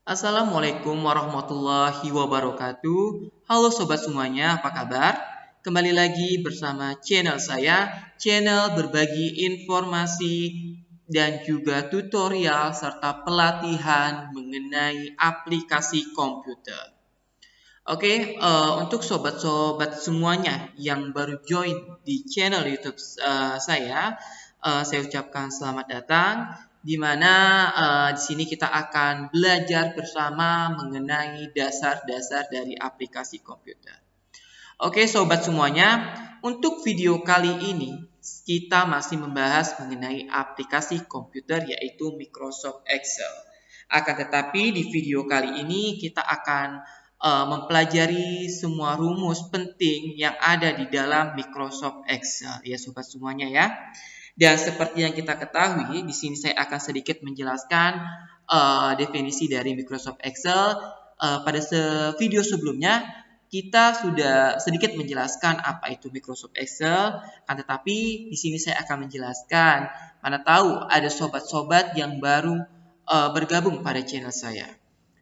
Assalamualaikum warahmatullahi wabarakatuh. Halo sobat semuanya, apa kabar? Kembali lagi bersama channel saya, channel berbagi informasi dan juga tutorial serta pelatihan mengenai aplikasi komputer. Untuk sobat-sobat semuanya yang baru join di channel YouTube saya ucapkan selamat datang. Di mana di sini kita akan belajar bersama mengenai dasar-dasar dari aplikasi komputer. Oke, sobat semuanya, untuk video kali ini kita masih membahas mengenai aplikasi komputer yaitu Microsoft Excel. Akan tetapi di video kali ini kita akan mempelajari semua rumus penting yang ada di dalam Microsoft Excel ya sobat semuanya ya. Dan seperti yang kita ketahui, di sini saya akan sedikit menjelaskan definisi dari Microsoft Excel. Pada video sebelumnya kita sudah sedikit menjelaskan apa itu Microsoft Excel, tetapi di sini saya akan menjelaskan. Mana tahu ada sobat-sobat yang baru bergabung pada channel saya.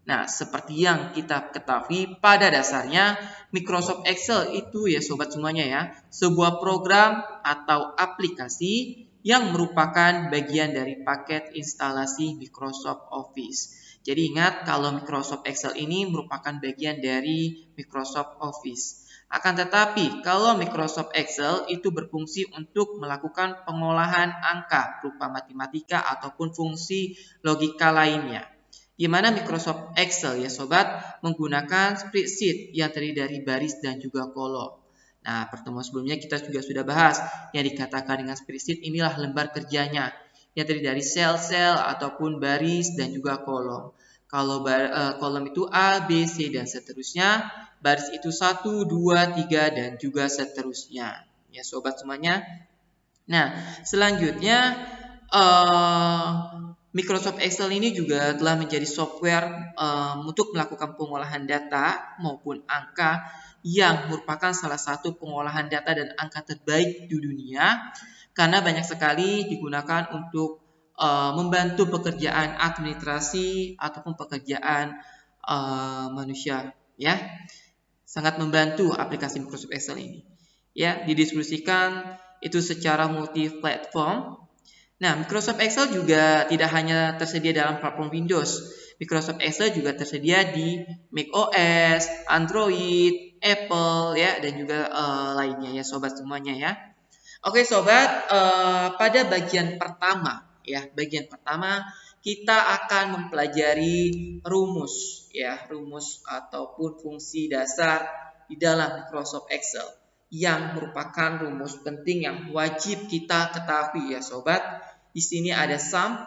Nah, seperti yang kita ketahui pada dasarnya Microsoft Excel itu ya sobat semuanya ya, sebuah program atau aplikasi yang merupakan bagian dari paket instalasi Microsoft Office. Jadi ingat kalau Microsoft Excel ini merupakan bagian dari Microsoft Office. Akan tetapi kalau Microsoft Excel itu berfungsi untuk melakukan pengolahan angka berupa matematika ataupun fungsi logika lainnya. Di mana Microsoft Excel ya sobat menggunakan spreadsheet yang terdiri dari baris dan juga kolom. Nah, pertemuan sebelumnya kita juga sudah bahas yang dikatakan dengan spreadsheet inilah lembar kerjanya yang terdiri dari sel-sel ataupun baris dan juga kolom. Kalau kolom itu A, B, C dan seterusnya, baris itu 1, 2, 3 dan juga seterusnya. Ya sobat semuanya. Nah, selanjutnya Microsoft Excel ini juga telah menjadi software untuk melakukan pengolahan data maupun angka yang merupakan salah satu pengolahan data dan angka terbaik di dunia karena banyak sekali digunakan untuk membantu pekerjaan administrasi ataupun pekerjaan manusia ya. Sangat membantu aplikasi Microsoft Excel ini. Ya, didistribusikan itu secara multi platform. Nah, Microsoft Excel juga tidak hanya tersedia dalam platform Windows. Microsoft Excel juga tersedia di macOS, Android, Apple ya dan juga lainnya ya sobat semuanya ya. Oke sobat, pada bagian pertama ya, bagian pertama kita akan mempelajari rumus ya, rumus ataupun fungsi dasar di dalam Microsoft Excel yang merupakan rumus penting yang wajib kita ketahui ya sobat. Di sini ada sum,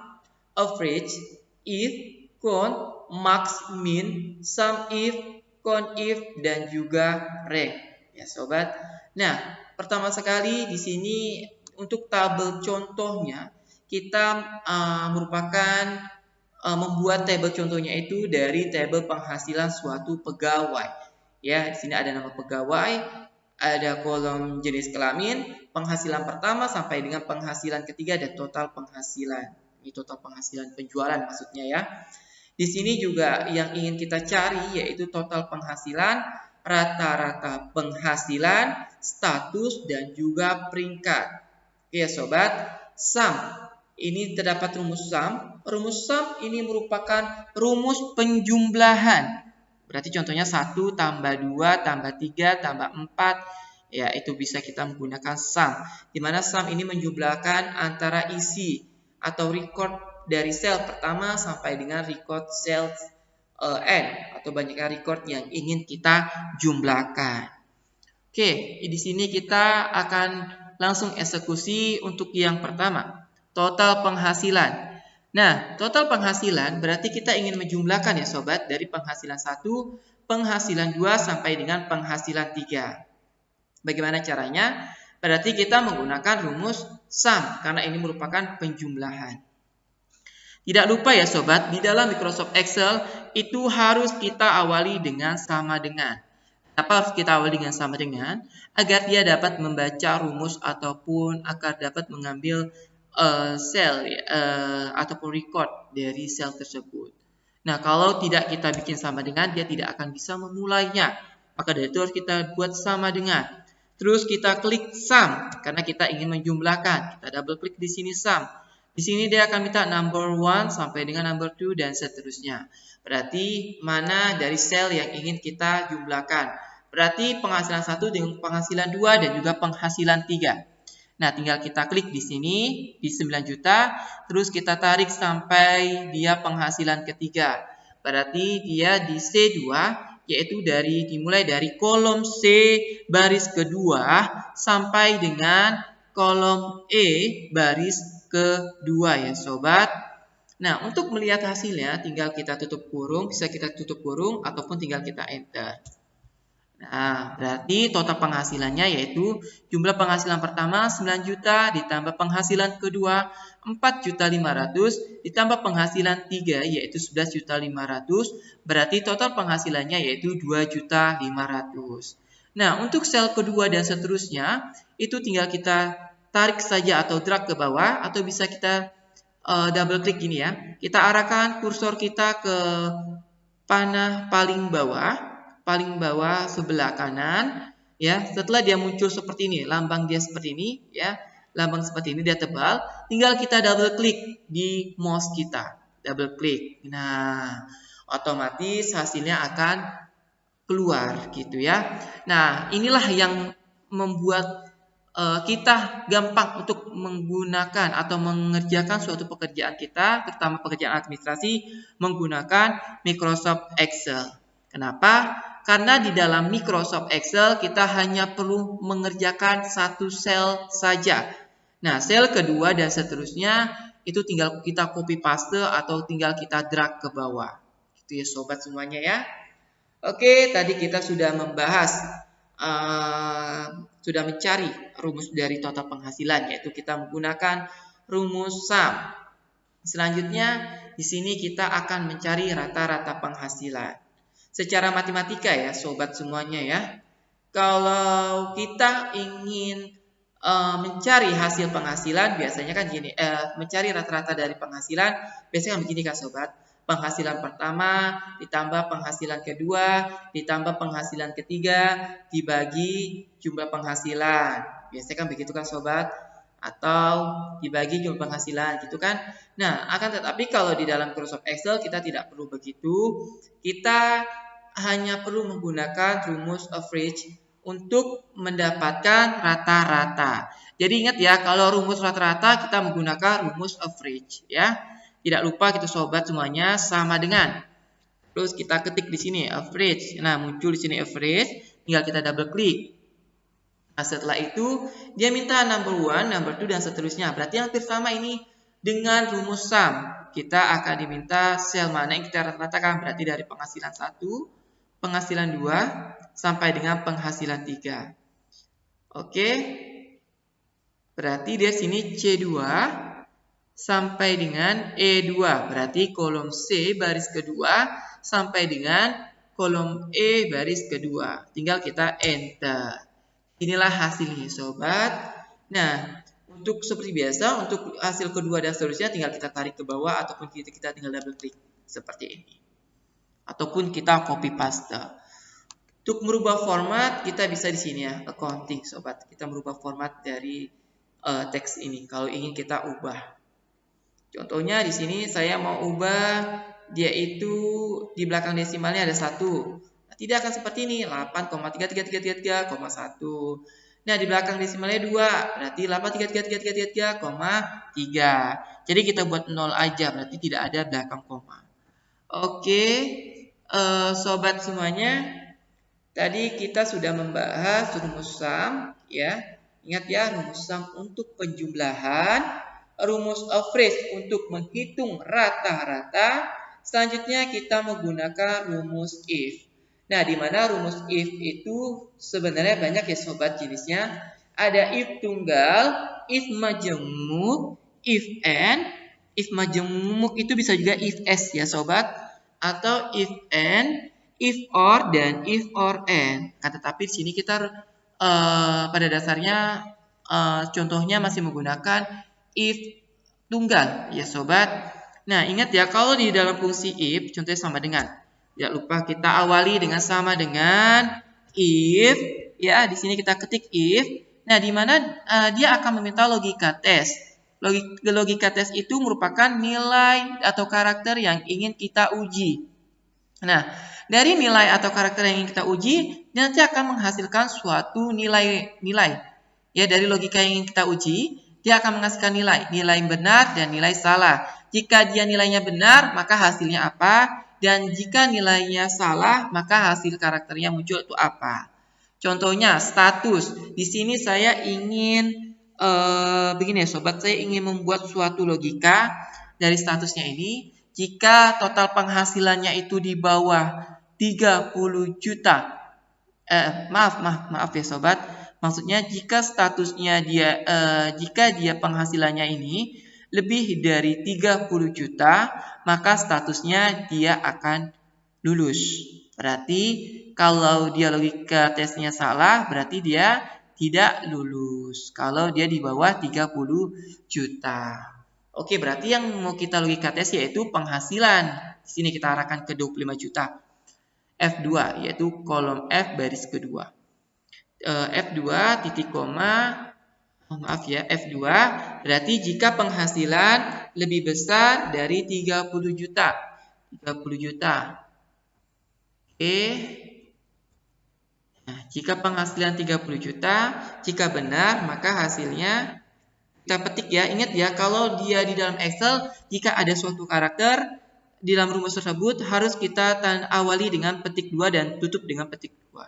average, if, count, max, min, sum if, count if dan juga rank ya sobat. Nah, pertama sekali di sini untuk tabel contohnya kita membuat tabel contohnya itu dari tabel penghasilan suatu pegawai. Ya, di sini ada nama pegawai, ada kolom jenis kelamin, penghasilan pertama sampai dengan penghasilan ketiga dan total penghasilan. Ini total penghasilan penjualan maksudnya ya. Di sini juga yang ingin kita cari yaitu total penghasilan, rata-rata penghasilan, status dan juga peringkat. Oke sobat, sum. Ini terdapat rumus sum. Rumus sum ini merupakan rumus penjumlahan. Berarti contohnya 1 tambah 2 tambah 3 tambah 4. Ya, itu bisa kita menggunakan sum. Di mana sum ini menjumlahkan antara isi atau record dari sel pertama sampai dengan record sel N atau banyaknya record yang ingin kita jumlahkan. Oke, di sini kita akan langsung eksekusi untuk yang pertama, total penghasilan. Nah, total penghasilan berarti kita ingin menjumlahkan ya sobat dari penghasilan 1, penghasilan 2 sampai dengan penghasilan 3. Bagaimana caranya? Berarti kita menggunakan rumus sum karena ini merupakan penjumlahan. Tidak lupa ya sobat, di dalam Microsoft Excel itu harus kita awali dengan sama dengan. Kenapa harus kita awali dengan sama dengan? Agar dia dapat membaca rumus ataupun agar dapat mengambil sel ataupun record dari sel tersebut. Nah, kalau tidak kita bikin sama dengan, dia tidak akan bisa memulainya. Maka dari itu harus kita buat sama dengan. Terus kita klik sum karena kita ingin menjumlahkan. Kita double klik di sini sum. Di sini dia akan minta number 1 sampai dengan number 2 dan seterusnya. Berarti mana dari sel yang ingin kita jumlahkan. Berarti penghasilan 1 dengan penghasilan 2 dan juga penghasilan 3. Nah, tinggal kita klik di sini di 9 juta, terus kita tarik sampai dia penghasilan ketiga. Berarti dia di C2 yaitu dimulai dari kolom C baris kedua sampai dengan kolom E baris kedua ya sobat. Nah, untuk melihat hasilnya tinggal kita tutup kurung, bisa kita tutup kurung ataupun tinggal kita enter. Nah, berarti total penghasilannya yaitu jumlah penghasilan pertama 9 juta ditambah penghasilan kedua 4.500.000 ditambah penghasilan 3 yaitu 11.500.000, berarti total penghasilannya yaitu 2.500.000. Nah, untuk sel kedua dan seterusnya itu tinggal kita tarik saja atau drag ke bawah atau bisa kita double klik gini ya. Kita arahkan kursor kita ke panah paling bawah sebelah kanan ya. Setelah dia muncul seperti ini, lambang dia seperti ini ya. Lambang seperti ini dia tebal, tinggal kita double klik di mouse kita. Double klik. Nah, otomatis hasilnya akan keluar gitu ya. Nah, inilah yang membuat kita gampang untuk menggunakan atau mengerjakan suatu pekerjaan kita, terutama pekerjaan administrasi menggunakan Microsoft Excel. Kenapa? Karena di dalam Microsoft Excel kita hanya perlu mengerjakan satu sel saja. Nah, sel kedua dan seterusnya itu tinggal kita copy paste atau tinggal kita drag ke bawah. Itu ya sobat semuanya ya. Oke, tadi kita sudah membahas, sudah mencari rumus dari total penghasilan, yaitu kita menggunakan rumus sum. Selanjutnya, di sini kita akan mencari rata-rata penghasilan. Secara matematika ya, sobat semuanya ya. Kalau kita ingin mencari hasil penghasilan, biasanya kan gini, mencari rata-rata dari penghasilan, biasanya kan begini kan sobat. Penghasilan pertama ditambah penghasilan kedua ditambah penghasilan ketiga dibagi jumlah penghasilan. Biasanya kan begitu kan sobat, atau dibagi jumlah penghasilan gitu kan. Nah, akan tetapi kalau di dalam Microsoft Excel kita tidak perlu begitu. Kita hanya perlu menggunakan rumus average untuk mendapatkan rata-rata. Jadi ingat ya, kalau rumus rata-rata kita menggunakan rumus average ya. Tidak lupa kita sobat semuanya sama dengan. Terus kita ketik di sini average. Nah, muncul di sini average, tinggal kita double klik. Nah, setelah itu dia minta number 1, number 2 dan seterusnya. Berarti hampir sama ini dengan rumus sum. Kita akan diminta sel mana yang kita rata-ratakan. Berarti dari penghasilan 1, penghasilan 2 sampai dengan penghasilan 3. Oke. Berarti dia sini C2 sampai dengan E2. Berarti kolom C baris kedua sampai dengan kolom E baris kedua. Tinggal kita enter. Inilah hasilnya sobat. Nah, untuk seperti biasa, untuk hasil kedua dan seterusnya tinggal kita tarik ke bawah ataupun kita tinggal double klik seperti ini. Ataupun kita copy paste. Untuk merubah format kita bisa di sini ya, accounting sobat. Kita merubah format dari teks ini kalau ingin kita ubah. Contohnya di sini saya mau ubah dia itu di belakang desimalnya ada 1. Nah, tidak akan seperti ini 8,3333,1. Nah, di belakang desimalnya 2, berarti 8,3333,3. Jadi kita buat 0 aja, berarti tidak ada belakang koma. Oke, sobat semuanya, tadi kita sudah membahas rumus sum ya. Ingat ya, rumus sum untuk penjumlahan, rumus average untuk menghitung rata-rata. Selanjutnya kita menggunakan rumus if. Nah, di mana rumus if itu sebenarnya banyak ya sobat jenisnya. Ada if tunggal, if majemuk, if and. If majemuk itu bisa juga if s ya sobat, atau if and, if or dan if or and. Tetapi di sini kita pada dasarnya contohnya masih menggunakan if tunggal ya sobat. Nah, ingat ya, kalau di dalam fungsi if, contohnya sama dengan. Tidak lupa kita awali dengan sama dengan if. Ya, di sini kita ketik if. Nah, di mana dia akan meminta logika tes. Logika tes itu merupakan nilai atau karakter yang ingin kita uji. Nah, dari nilai atau karakter yang ingin kita uji, nanti akan menghasilkan suatu nilai. Ya, dari logika yang ingin kita uji, dia akan menghasilkan nilai benar dan nilai salah. Jika dia nilainya benar, maka hasilnya apa? Dan jika nilainya salah, maka hasil karakternya muncul itu apa? Contohnya, status. Di sini saya ingin begini ya sobat, saya ingin membuat suatu logika dari statusnya ini. Jika total penghasilannya itu di bawah 30 juta. Maaf ya sobat. Maksudnya jika statusnya jika dia penghasilannya ini lebih dari 30 juta, maka statusnya dia akan lulus. Berarti kalau dia logika tesnya salah, berarti dia tidak lulus. Kalau dia di bawah 30 juta. Oke, berarti yang mau kita logika tes yaitu penghasilan. Di sini kita arahkan ke 25 juta. F2 yaitu kolom F baris kedua. F2 titik koma, maaf ya, F2 berarti jika penghasilan lebih besar dari 30 juta. 30 juta. Oke. Nah, jika penghasilan 30 juta, jika benar maka hasilnya kita petik ya. Ingat ya, kalau dia di dalam Excel, jika ada suatu karakter di dalam rumus tersebut harus kita awali dengan petik 2 dan tutup dengan petik 2.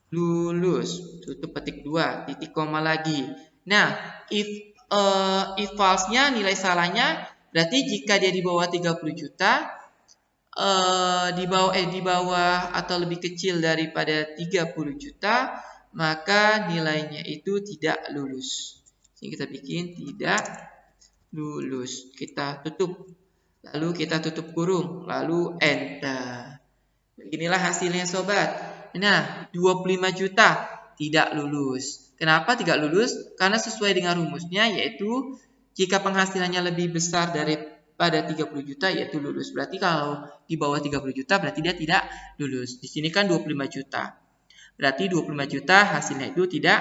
Lulus, tutup petik 2, titik koma lagi. Nah, if false-nya nilai salahnya berarti jika dia di bawah 30 juta di bawah atau lebih kecil daripada 30 juta, maka nilainya itu tidak lulus. Jadi kita bikin tidak lulus. Kita tutup. Lalu kita tutup kurung, lalu enter. Inilah hasilnya sobat. Nah, 25 juta tidak lulus. Kenapa tidak lulus? Karena sesuai dengan rumusnya yaitu jika penghasilannya lebih besar daripada 30 juta yaitu lulus. Berarti kalau di bawah 30 juta berarti dia tidak lulus. Di sini kan 25 juta. Berarti 25 juta hasilnya itu tidak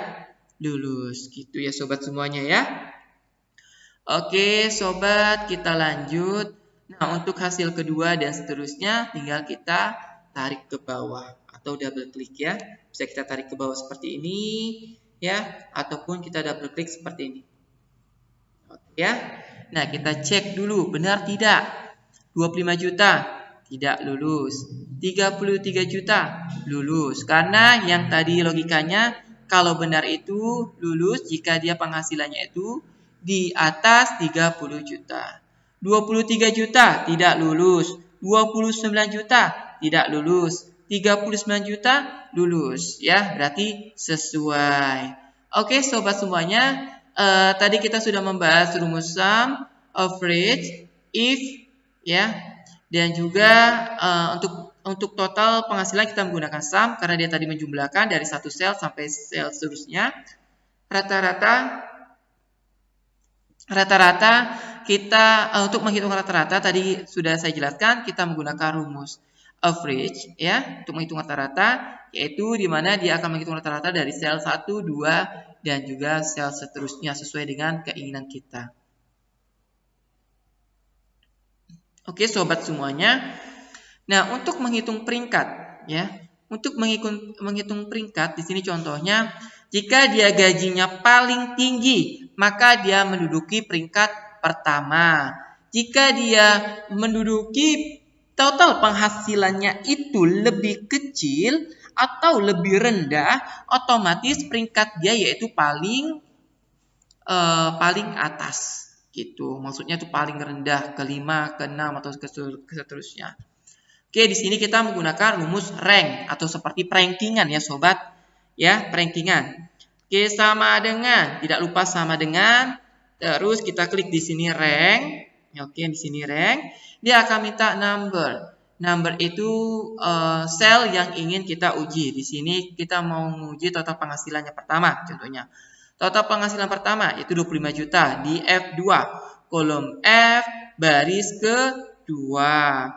lulus. Gitu ya sobat semuanya ya. Oke sobat, kita lanjut. Nah, untuk hasil kedua dan seterusnya tinggal kita tarik ke bawah atau double klik ya. Bisa kita tarik ke bawah seperti ini ya, ataupun kita double klik seperti ini. Oke ya. Nah, kita cek dulu benar tidak. 25 juta tidak lulus. 33 juta lulus. Karena yang tadi logikanya kalau benar itu lulus jika dia penghasilannya itu di atas 30 juta. 23 juta tidak lulus. 29 juta tidak lulus. 39 juta lulus ya, berarti sesuai. Oke sobat semuanya, tadi kita sudah membahas rumus sum, average, if ya. Dan juga untuk total penghasilan kita menggunakan sum karena dia tadi menjumlahkan dari satu sel sampai sel seterusnya. Rata-rata kita untuk menghitung rata-rata tadi sudah saya jelaskan, kita menggunakan rumus average ya untuk menghitung rata-rata, yaitu di mana dia akan menghitung rata-rata dari sel 1, 2 dan juga sel seterusnya sesuai dengan keinginan kita. Oke sobat semuanya. Nah, untuk menghitung peringkat ya. Untuk menghitung peringkat di sini contohnya, jika dia gajinya paling tinggi, maka dia menduduki peringkat pertama. Jika dia menduduki total penghasilannya itu lebih kecil atau lebih rendah, otomatis peringkat dia yaitu paling atas gitu. Maksudnya itu paling rendah, ke-5, ke-6 atau seterusnya. Oke, di sini kita menggunakan rumus rank atau seperti rankingan ya sobat. Ya, rankingan. Oke, sama dengan, tidak lupa sama dengan. Terus kita klik di sini rank. Oke, di sini rank. Dia akan minta number. Number itu sel yang ingin kita uji. Di sini kita mau menguji total penghasilannya pertama contohnya. Total penghasilan pertama yaitu 25 juta di F2. Kolom F baris kedua.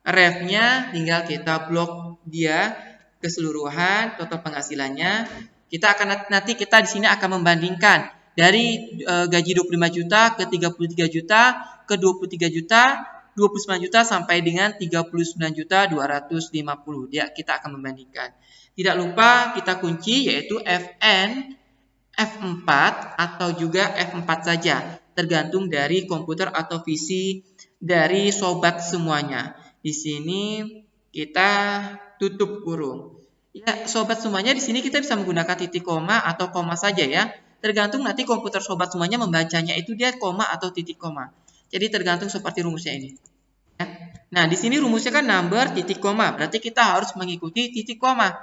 Refnya tinggal kita blok dia keseluruhan total penghasilannya. Kita akan nanti kita di sini akan membandingkan dari gaji 25 juta ke 33 juta ke 23 juta, 29 juta sampai dengan 39 juta 250. Ya, kita akan membandingkan. Tidak lupa kita kunci yaitu FN, F4 atau juga F4 saja, tergantung dari komputer atau PC dari sobat semuanya. Di sini kita tutup kurung. Ya, sobat semuanya di sini kita bisa menggunakan titik koma atau koma saja ya. Tergantung nanti komputer sobat semuanya membacanya itu dia koma atau titik koma. Jadi tergantung seperti rumusnya ini. Ya. Nah, di sini rumusnya kan number titik koma, berarti kita harus mengikuti titik koma.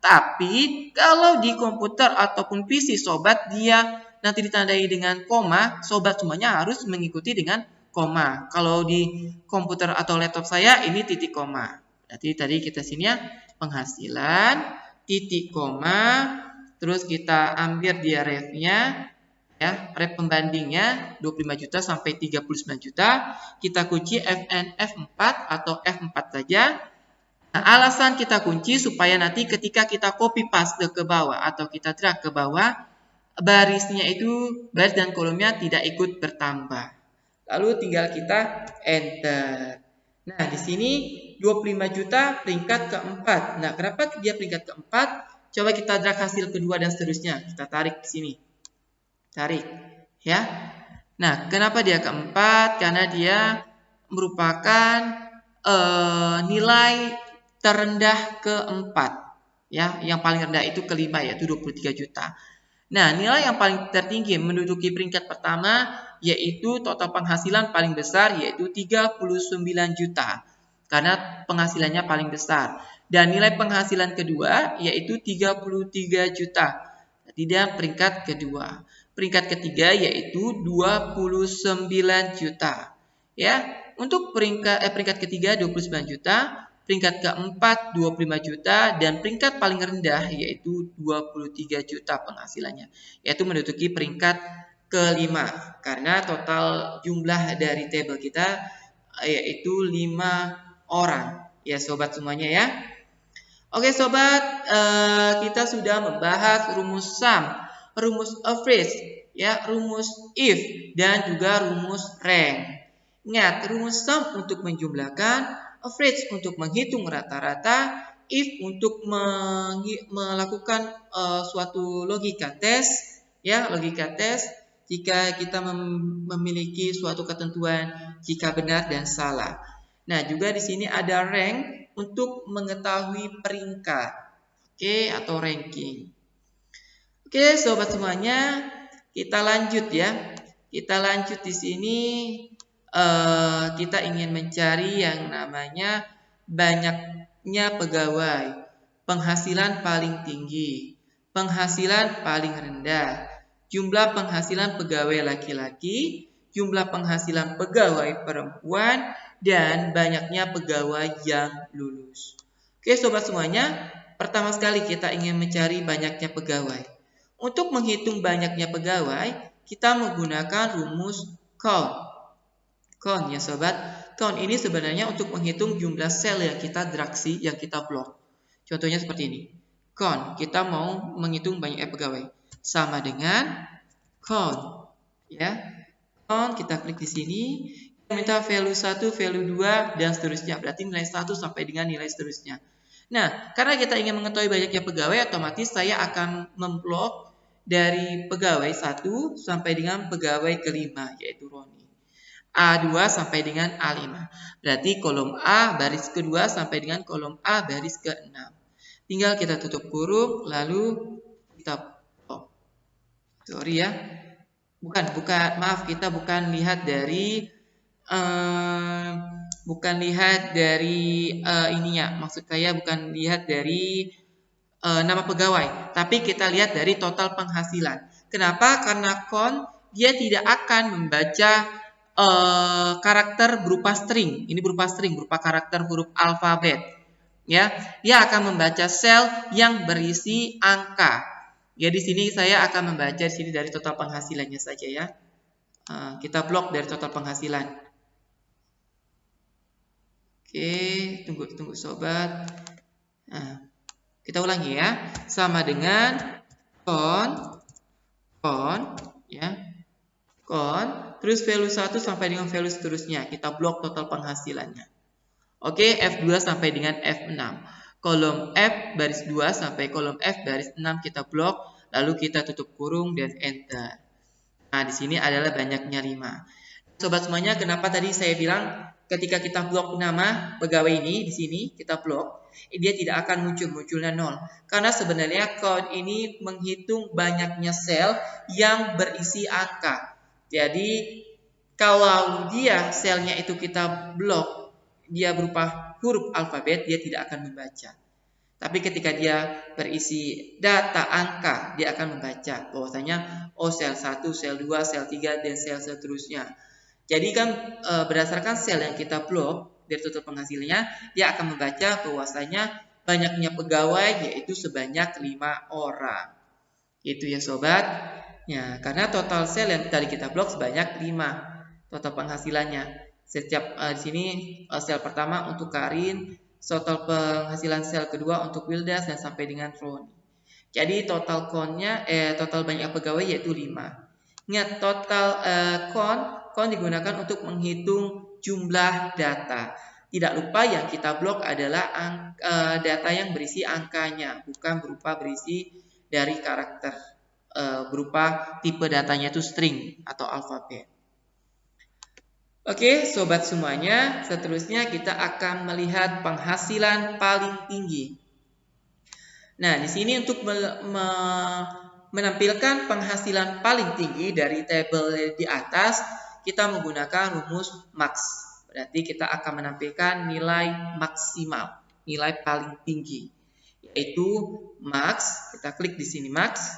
Tapi kalau di komputer ataupun PC sobat dia nanti ditandai dengan koma, sobat semuanya harus mengikuti dengan koma. Kalau di komputer atau laptop saya ini titik koma. Berarti tadi kita sini ya penghasilan titik koma, terus kita ambil dia refnya ya, ref pembandingnya 25 juta sampai 39 juta. Kita kunci FN F4 atau F4 saja. Nah, alasan kita kunci supaya nanti ketika kita copy paste ke bawah atau kita drag ke bawah, barisnya itu baris dan kolomnya tidak ikut bertambah. Lalu tinggal kita enter. Nah, di sini 25 juta peringkat keempat. Nah, kenapa dia peringkat keempat? Coba kita drag hasil kedua dan seterusnya. Kita tarik di sini. Tarik, ya. Nah, kenapa dia keempat? Karena dia merupakan nilai terendah keempat. Ya, yang paling rendah itu kelima yaitu 23 juta. Nah, nilai yang paling tertinggi menduduki peringkat pertama yaitu total penghasilan paling besar yaitu 39 juta. Karena penghasilannya paling besar. Dan nilai penghasilan kedua yaitu 33 juta. Tidak peringkat kedua. Peringkat ketiga yaitu 29 juta. Ya, untuk peringkat ketiga 29 juta. Peringkat keempat 25 juta dan peringkat paling rendah yaitu 23 juta penghasilannya. Yaitu menduduki peringkat kelima karena total jumlah dari table kita yaitu 5 orang. Ya sobat semuanya ya. Oke sobat, kita sudah membahas rumus sum, rumus average, ya, rumus if dan juga rumus rank. Ingat, rumus sum untuk menjumlahkan, average untuk menghitung rata-rata, if untuk melakukan suatu logika tes, ya, logika tes jika kita memiliki suatu ketentuan jika benar dan salah. Nah, juga di sini ada rank untuk mengetahui peringkat, oke, atau ranking. Oke, sobat semuanya, kita lanjut ya. Kita lanjut di sini. Kita ingin mencari yang namanya banyaknya pegawai, penghasilan paling tinggi, penghasilan paling rendah, jumlah penghasilan pegawai laki-laki, jumlah penghasilan pegawai perempuan, dan banyaknya pegawai yang lulus. Oke sobat semuanya, pertama sekali kita ingin mencari banyaknya pegawai. Untuk menghitung banyaknya pegawai, kita menggunakan rumus count. Count ya sobat. Count ini sebenarnya untuk menghitung jumlah sel yang kita draksi, yang kita blok. Contohnya seperti ini. Count, kita mau menghitung banyaknya pegawai. Sama dengan count. Ya. Count, kita klik di sini. Kita minta value 1, value 2, dan seterusnya. Berarti nilai 1 sampai dengan nilai seterusnya. Nah, karena kita ingin mengetahui banyaknya pegawai, otomatis saya akan memblok dari pegawai 1 sampai dengan pegawai kelima, yaitu Roni. A2 sampai dengan A5. Berarti kolom A baris kedua sampai dengan kolom A baris ke-6. Tinggal kita tutup kurung, lalu kita sorry ya. Maaf, kita bukan lihat dari ininya. Maksud saya bukan lihat dari nama pegawai, tapi kita lihat dari total penghasilan. Kenapa? Karena count dia tidak akan membaca karakter berupa string. Ini berupa string, berupa karakter huruf alfabet. Ya, dia akan membaca sel yang berisi angka. Ya, di sini saya akan membaca di sini dari total penghasilannya saja ya. Kita blok dari total penghasilan. Oke, tunggu sobat. Nah, kita ulangi ya. Sama dengan con ya. Con terus value 1 sampai dengan value seterusnya. Kita blok total penghasilannya. Oke, F2 sampai dengan F6. Kolom F baris 2 sampai kolom F baris 6 kita blok, lalu kita tutup kurung dan enter. Nah, di sini adalah banyaknya 5. Sobat semuanya, kenapa tadi saya bilang ketika kita blok nama pegawai ini di sini kita blok, dia tidak akan munculnya 0. Karena sebenarnya code ini menghitung banyaknya sel yang berisi angka. Jadi kalau dia selnya itu kita blok, dia berupa huruf alfabet, dia tidak akan membaca. Tapi ketika dia berisi data angka, dia akan membaca bahwasanya sel 1, sel 2, sel 3, dan sel seterusnya. Jadi kan berdasarkan sel yang kita blok dari total penghasilannya, dia akan membaca bahwasanya banyaknya pegawai yaitu sebanyak 5 orang. Itu ya sobat. Ya, karena total sel yang tadi kita blok sebanyak 5 total penghasilannya. Setiap di sini sel pertama untuk Karin, total penghasilan sel kedua untuk Wildas dan sampai dengan Roni. Jadi total total banyak pegawai yaitu 5. Ingat total con digunakan untuk menghitung jumlah data. Tidak lupa yang kita blok adalah data yang berisi angkanya, bukan berupa berisi dari karakter, berupa tipe datanya itu string atau alfabet. Oke, sobat semuanya, seterusnya kita akan melihat penghasilan paling tinggi. Nah, di sini untuk menampilkan penghasilan paling tinggi dari tabel di atas, kita menggunakan rumus max. Berarti kita akan menampilkan nilai maksimal, nilai paling tinggi, yaitu max. Kita klik di sini max,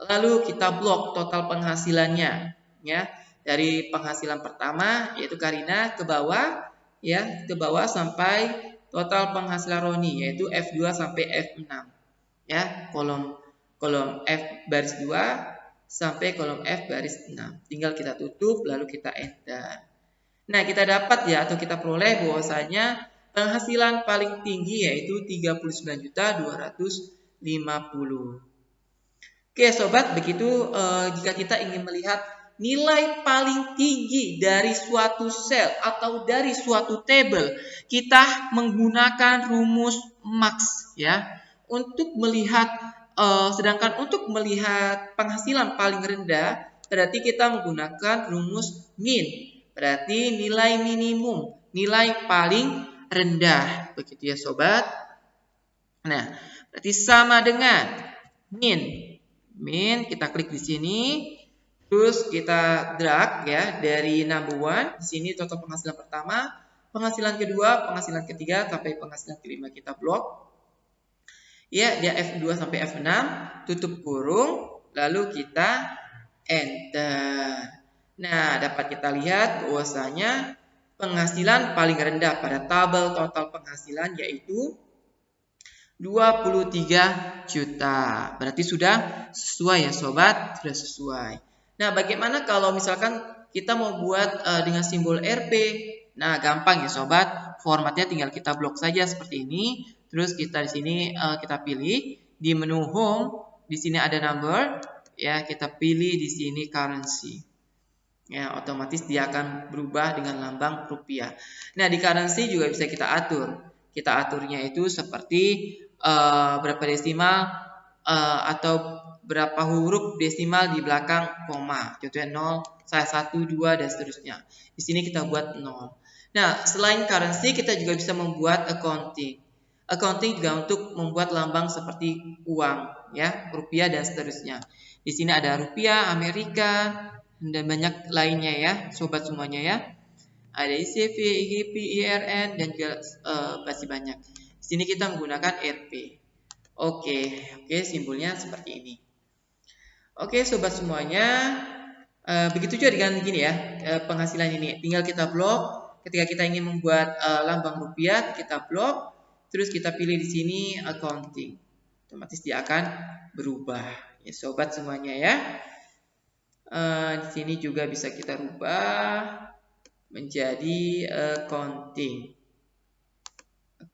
lalu kita blok total penghasilannya, ya. Dari penghasilan pertama yaitu Karina ke bawah, ya, ke bawah sampai total penghasilan Roni yaitu F2 sampai F6. Ya, kolom F baris 2 sampai kolom F baris 6. Tinggal kita tutup lalu kita enter. Nah, kita dapat ya atau kita peroleh bahwasanya penghasilan paling tinggi yaitu 39.250. Oke, sobat, begitu jika kita ingin melihat nilai paling tinggi dari suatu sel atau dari suatu table, kita menggunakan rumus max ya. Untuk melihat sedangkan untuk melihat penghasilan paling rendah, berarti kita menggunakan rumus min. Berarti nilai minimum, nilai paling rendah. Begitu ya sobat. Nah, berarti sama dengan min. Min kita klik di sini. Terus kita drag ya dari number one. Di sini total penghasilan pertama, penghasilan kedua, penghasilan ketiga sampai penghasilan kelima kita blok. Ya, dia F2 sampai F6, tutup kurung, lalu kita enter. Nah, dapat kita lihat bahwasanya penghasilan paling rendah pada tabel total penghasilan yaitu 23 juta. Berarti sudah sesuai ya sobat, sudah sesuai. Nah, bagaimana kalau misalkan kita mau buat dengan simbol RP? Nah, gampang ya sobat. Formatnya tinggal kita blok saja seperti ini. Terus kita di sini kita pilih di menu home, di sini ada number, ya kita pilih di sini currency. Ya, otomatis dia akan berubah dengan lambang rupiah. Nah, di currency juga bisa kita atur. Kita aturnya itu seperti berapa desimal atau berapa huruf desimal di belakang koma. Contohnya 0, 1, 2 dan seterusnya. Di sini kita buat 0. Nah, selain currency kita juga bisa membuat accounting. Accounting juga untuk membuat lambang seperti uang, ya, rupiah dan seterusnya. Di sini ada rupiah, Amerika dan banyak lainnya ya, sobat semuanya ya. Ada ICV, IGP, IRN dan juga masih banyak. Di sini kita menggunakan RP. Oke, simbolnya seperti ini. Oke, sobat semuanya, begitu juga dengan gini ya, penghasilan ini. Tinggal kita blok. Ketika kita ingin membuat lambang rupiah, kita blok. Terus kita pilih di sini accounting. Otomatis dia akan berubah. Ya, sobat semuanya ya. Di sini juga bisa kita rubah menjadi accounting.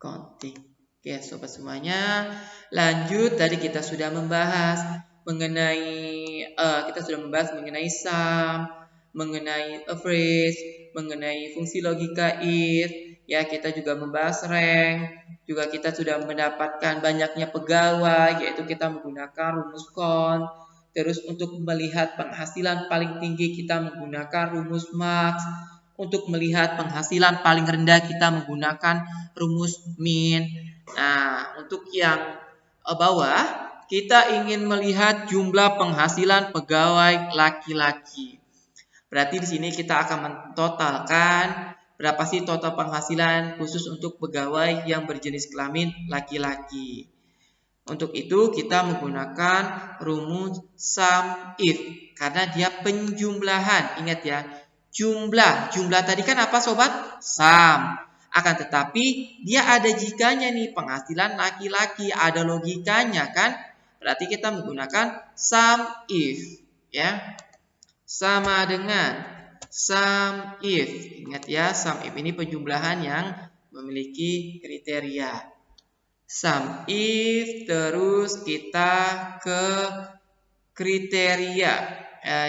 accounting. Oke, sobat semuanya. Lanjut, tadi kita sudah membahas mengenai sum, mengenai average, mengenai fungsi logika if, ya kita juga membahas rank, juga kita sudah mendapatkan banyaknya pegawai, yaitu kita menggunakan rumus count. Terus untuk melihat penghasilan paling tinggi kita menggunakan rumus max. Untuk melihat penghasilan paling rendah kita menggunakan rumus min. Nah, untuk yang bawah, kita ingin melihat jumlah penghasilan pegawai laki-laki. Berarti di sini kita akan mentotalkan berapa sih total penghasilan khusus untuk pegawai yang berjenis kelamin laki-laki. Untuk itu kita menggunakan rumus sum if karena dia penjumlahan. Ingat ya, jumlah tadi kan apa sobat? Sum. Akan tetapi dia ada jikanya nih, penghasilan laki-laki, ada logikanya kan? Berarti kita menggunakan sum if, ya. Sama dengan sum if. Ingat ya, sum if ini penjumlahan yang memiliki kriteria. Sum if, terus kita ke kriteria.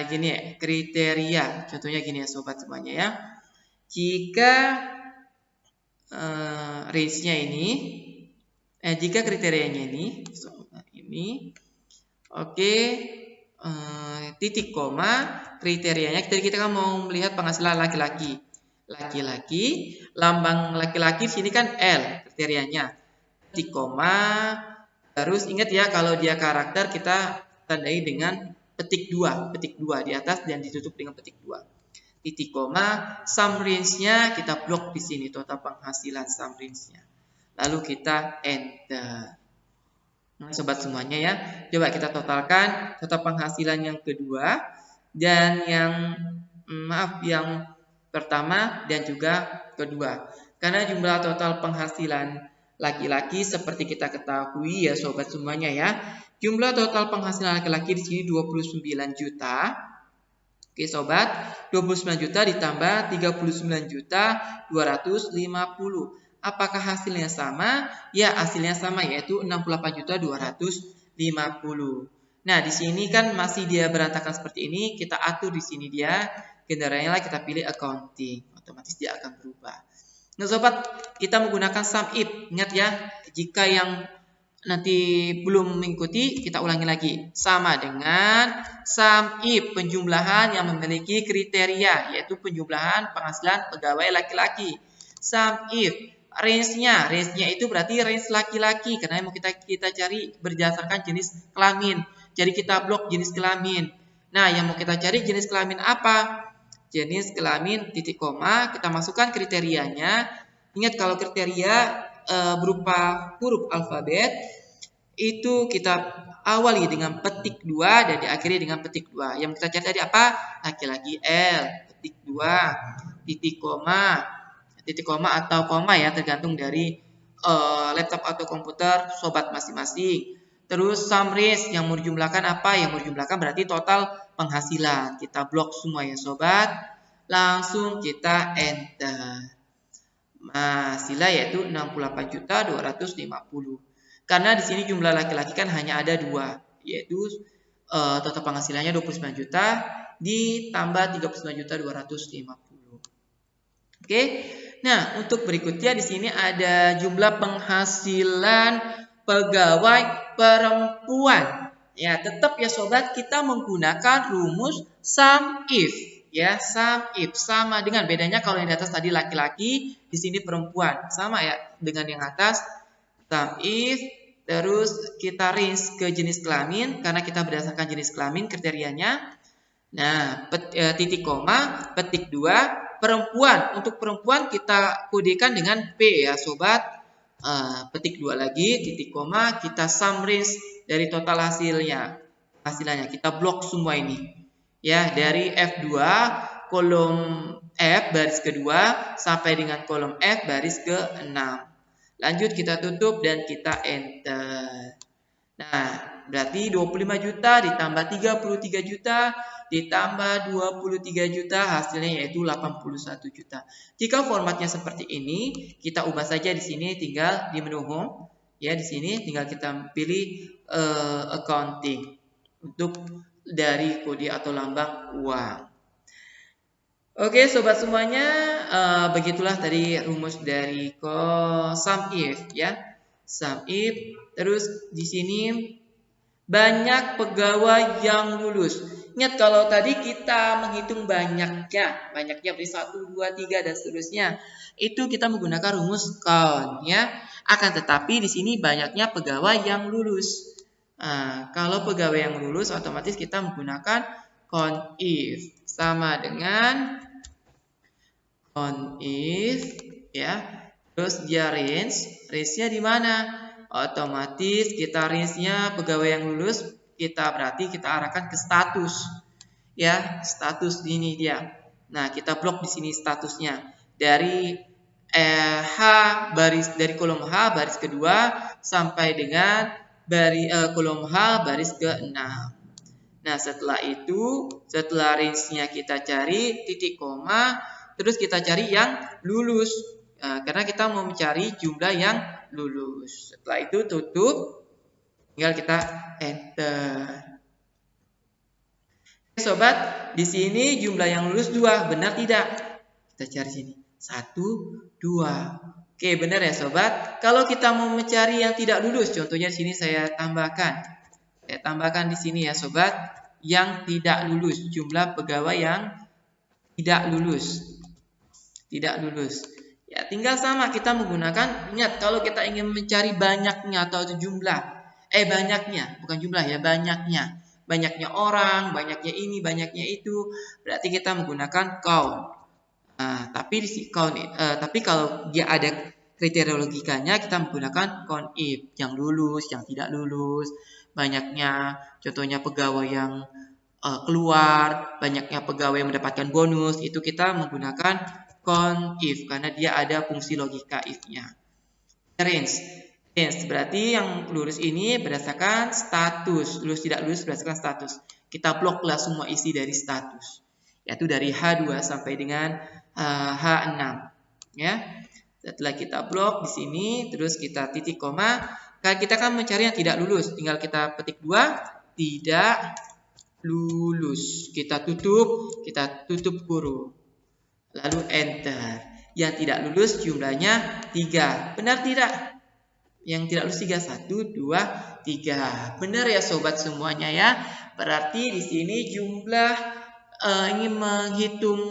Gini ya, kriteria. Contohnya gini ya sobat semuanya ya. Jika range-nya ini, jika kriterianya ini, oke, titik koma, kriterianya kita kan mau melihat penghasilan laki-laki. Lambang laki-laki sini kan L kriterianya. Titik koma, terus ingat ya kalau dia karakter kita tandai dengan petik 2 di atas dan ditutup dengan petik 2. Titik koma, sum range-nya kita blok di sini, total penghasilan sum range-nya. Lalu kita enter. Nah, sobat semuanya ya, coba kita totalkan total penghasilan yang kedua dan yang pertama dan juga kedua. Karena jumlah total penghasilan laki-laki seperti kita ketahui ya sobat semuanya ya. Jumlah total penghasilan laki-laki di sini 29 juta. Oke sobat, 29 juta ditambah 39 juta 250. Apakah hasilnya sama? Ya, hasilnya sama yaitu 68 juta 250. Nah, di sini kan masih dia berantakan seperti ini, kita atur di sini dia kendaraannya lah kita pilih accounting. Otomatis dia akan berubah. Nah, sobat, kita menggunakan sum if. Ingat ya, jika yang nanti belum mengikuti, kita ulangi lagi. Sama dengan sum if, penjumlahan yang memiliki kriteria, yaitu penjumlahan penghasilan pegawai laki-laki. Sum if, range-nya itu berarti range laki-laki, karena yang mau kita cari berdasarkan jenis kelamin. Jadi kita blok jenis kelamin. Nah, yang mau kita cari jenis kelamin apa? Jenis kelamin titik koma, kita masukkan kriterianya. Ingat kalau kriteria berupa huruf alfabet itu kita awali dengan petik 2 dan diakhiri dengan petik 2. Yang kita cari tadi apa? Laki-laki L, petik 2, titik koma atau koma ya, tergantung dari laptop atau komputer sobat masing-masing. Terus sum range yang mau dijumlahkan apa? Yang mau dijumlahkan berarti total penghasilan. Kita blok semua ya sobat. Langsung kita enter. Hasilnya yaitu 68 juta 250. Karena di sini jumlah laki-laki kan hanya ada 2, yaitu total penghasilannya 29 juta ditambah 39 juta 250. Oke. Nah, untuk berikutnya di sini ada jumlah penghasilan pegawai perempuan. Ya, tetap ya sobat, kita menggunakan rumus sum if. Ya, sum if sama dengan bedanya kalau yang di atas tadi laki-laki, di sini perempuan. Sama ya dengan yang atas. Sum if, terus kita range ke jenis kelamin karena kita berdasarkan jenis kelamin kriterianya. Nah, titik koma, petik 2, perempuan. Untuk perempuan kita kodekan dengan P ya sobat. Petik 2 lagi, titik koma, kita sum range dari total hasilannya. Kita blok semua ini. Ya, dari F2 kolom F baris kedua sampai dengan kolom F baris ke-6. Lanjut kita tutup dan kita enter. Nah, berarti 25 juta ditambah 33 juta ditambah 23 juta, hasilnya yaitu 81 juta. Jika formatnya seperti ini, kita ubah saja di sini, tinggal di menu home. Ya, di sini tinggal kita pilih accounting untuk dari kode atau lambang uang. Oke, sobat semuanya, begitulah tadi rumus dari sum if ya. Sum if, terus di sini banyak pegawai yang lulus. Ingat kalau tadi kita menghitung banyaknya beri 1, 2, 3 dan seterusnya. Itu kita menggunakan rumus count ya. Akan tetapi di sini banyaknya pegawai yang lulus. Kalau pegawai yang lulus otomatis kita menggunakan count if sama dengan count if ya. Terus dia range-nya di mana? Otomatis kita range-nya pegawai yang lulus berarti kita arahkan ke status. Ya, status ini dia. Nah, kita blok di sini statusnya dari dari kolom H baris kedua sampai dengan kolom H baris ke-6. Nah, setelah itu, setelah range-nya kita cari titik koma, terus kita cari yang lulus. Karena kita mau mencari jumlah yang lulus. Setelah itu tutup, tinggal kita enter. Sobat, di sini jumlah yang lulus 2, benar tidak? Kita cari sini. 1, 2. Oke, benar ya sobat. Kalau kita mau mencari yang tidak lulus, contohnya di sini saya tambahkan. Saya tambahkan di sini ya sobat, yang tidak lulus, jumlah pegawai yang tidak lulus. Tidak lulus. Ya, tinggal sama kita menggunakan, ingat kalau kita ingin mencari banyaknya atau jumlah, banyaknya, bukan jumlah ya, banyaknya. Banyaknya orang, banyaknya ini, banyaknya itu, berarti kita menggunakan count. Tapi kalau dia ada kriteria logikanya, kita menggunakan count if, yang lulus, yang tidak lulus, banyaknya, contohnya pegawai yang keluar, banyaknya pegawai yang mendapatkan bonus, itu kita menggunakan count if karena dia ada fungsi logika if-nya. Range berarti yang lulus ini berdasarkan status, lulus tidak lulus berdasarkan status. Kita bloklah semua isi dari status, yaitu dari H2 sampai dengan H6 ya. Setelah kita blok di sini, terus kita titik koma, kita akan mencari yang tidak lulus, tinggal kita petik 2, tidak lulus. Kita tutup kurung. Lalu enter. Yang tidak lulus jumlahnya 3. Benar tidak? Yang tidak lulus 3, 1, 2, 3. Benar ya sobat semuanya ya. Berarti di sini jumlah ingin menghitung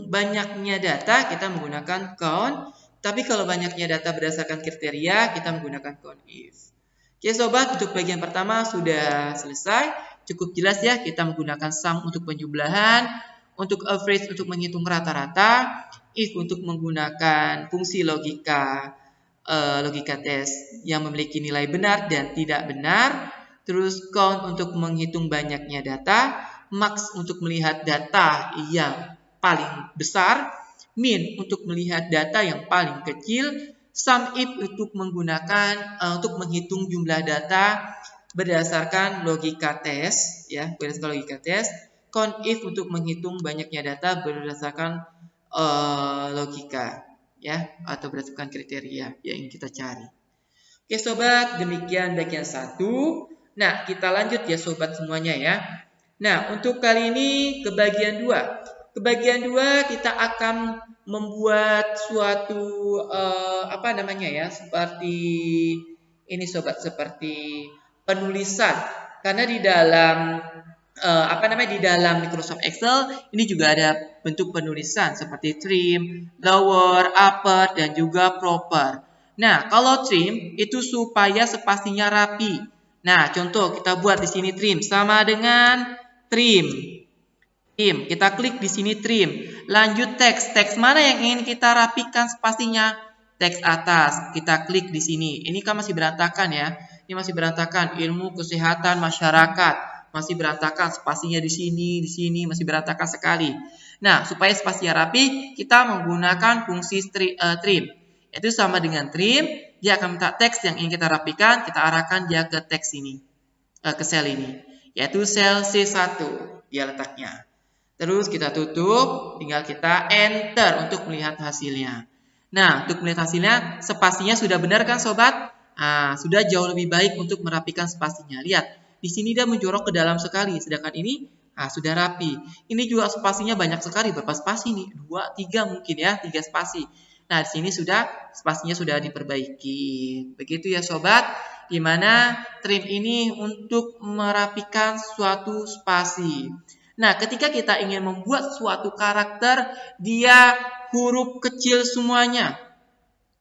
banyaknya data kita menggunakan count. Tapi kalau banyaknya data berdasarkan kriteria kita menggunakan count if. Oke sobat, untuk bagian pertama sudah selesai. Cukup jelas ya, kita menggunakan sum untuk penjumlahan, untuk average untuk menghitung rata-rata, if untuk menggunakan fungsi logika test yang memiliki nilai benar dan tidak benar, terus count untuk menghitung banyaknya data, max untuk melihat data yang paling besar, min untuk melihat data yang paling kecil, sum if untuk untuk menghitung jumlah data berdasarkan logika tes ya, berdasarkan logika tes. Count if untuk menghitung banyaknya data berdasarkan logika ya, atau berdasarkan kriteria yang ingin kita cari. Oke sobat, demikian bagian 1. Nah, kita lanjut ya sobat semuanya ya. Nah, untuk kali ini ke bagian 2. Ke bagian 2 kita akan membuat suatu seperti ini sobat, seperti penulisan. Karena di dalam di dalam Microsoft Excel ini juga ada bentuk penulisan seperti trim, lower, upper dan juga proper. Nah, kalau trim itu supaya spasinya rapi. Nah, contoh kita buat di sini trim sama dengan trim. Kita klik di sini trim. Lanjut teks. Teks mana yang ingin kita rapikan spasinya? Teks atas. Kita klik di sini. Ini kan masih berantakan ya. Ini masih berantakan. Ilmu kesehatan masyarakat. Masih berantakan spasinya di sini masih berantakan sekali. Nah, supaya spasinya rapi, kita menggunakan fungsi trim. Itu sama dengan trim, dia akan minta teks yang ingin kita rapikan, kita arahkan dia ke teks ini. ke sel ini, yaitu sel C1 dia letaknya. Terus kita tutup, tinggal kita enter untuk melihat hasilnya. Nah, untuk melihat hasilnya, spasinya sudah benar kan sobat? Sudah jauh lebih baik untuk merapikan spasinya. Lihat, di sini dia menjorok ke dalam sekali, sedangkan ini sudah rapi. Ini juga spasinya banyak sekali, berapa spasi nih? 2, 3 mungkin ya, 3 spasi. Nah, di sini spasinya sudah diperbaiki. Begitu ya sobat, di mana trim ini untuk merapikan suatu spasi. Nah, ketika kita ingin membuat suatu karakter, dia huruf kecil semuanya.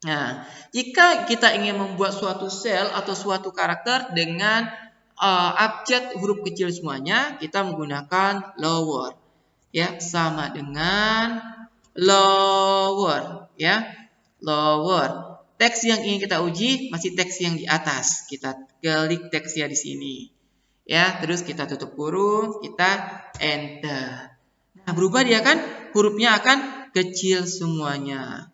Nah, jika kita ingin membuat suatu sel atau suatu karakter dengan abjad huruf kecil semuanya, kita menggunakan lower. Ya, sama dengan lower, ya. Lower. Teks yang ingin kita uji masih teks yang di atas. Kita klik teksnya di sini. Ya, terus kita tutup kurung, kita enter. Nah, berubah dia kan? Hurufnya akan kecil semuanya.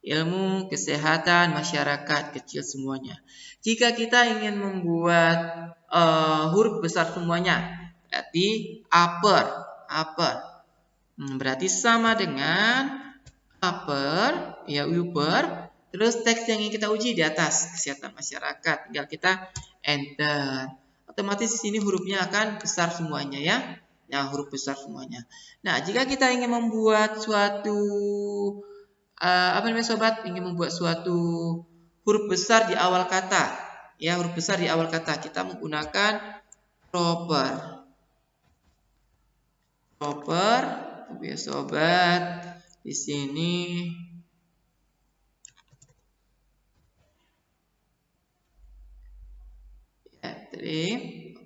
Ilmu, kesehatan, masyarakat, kecil semuanya. Jika kita ingin membuat huruf besar semuanya, berarti upper. Berarti sama dengan upper, ya upper. Terus teks yang ingin kita uji di atas, kesehatan masyarakat. Tinggal kita enter. Otomatis di sini hurufnya akan besar semuanya ya. Ya, huruf besar semuanya. Nah, jika kita ingin membuat suatu sobat, ingin membuat suatu huruf besar di awal kata. Ya, huruf besar di awal kata, kita menggunakan proper. Ya sobat, di sini ya, trim.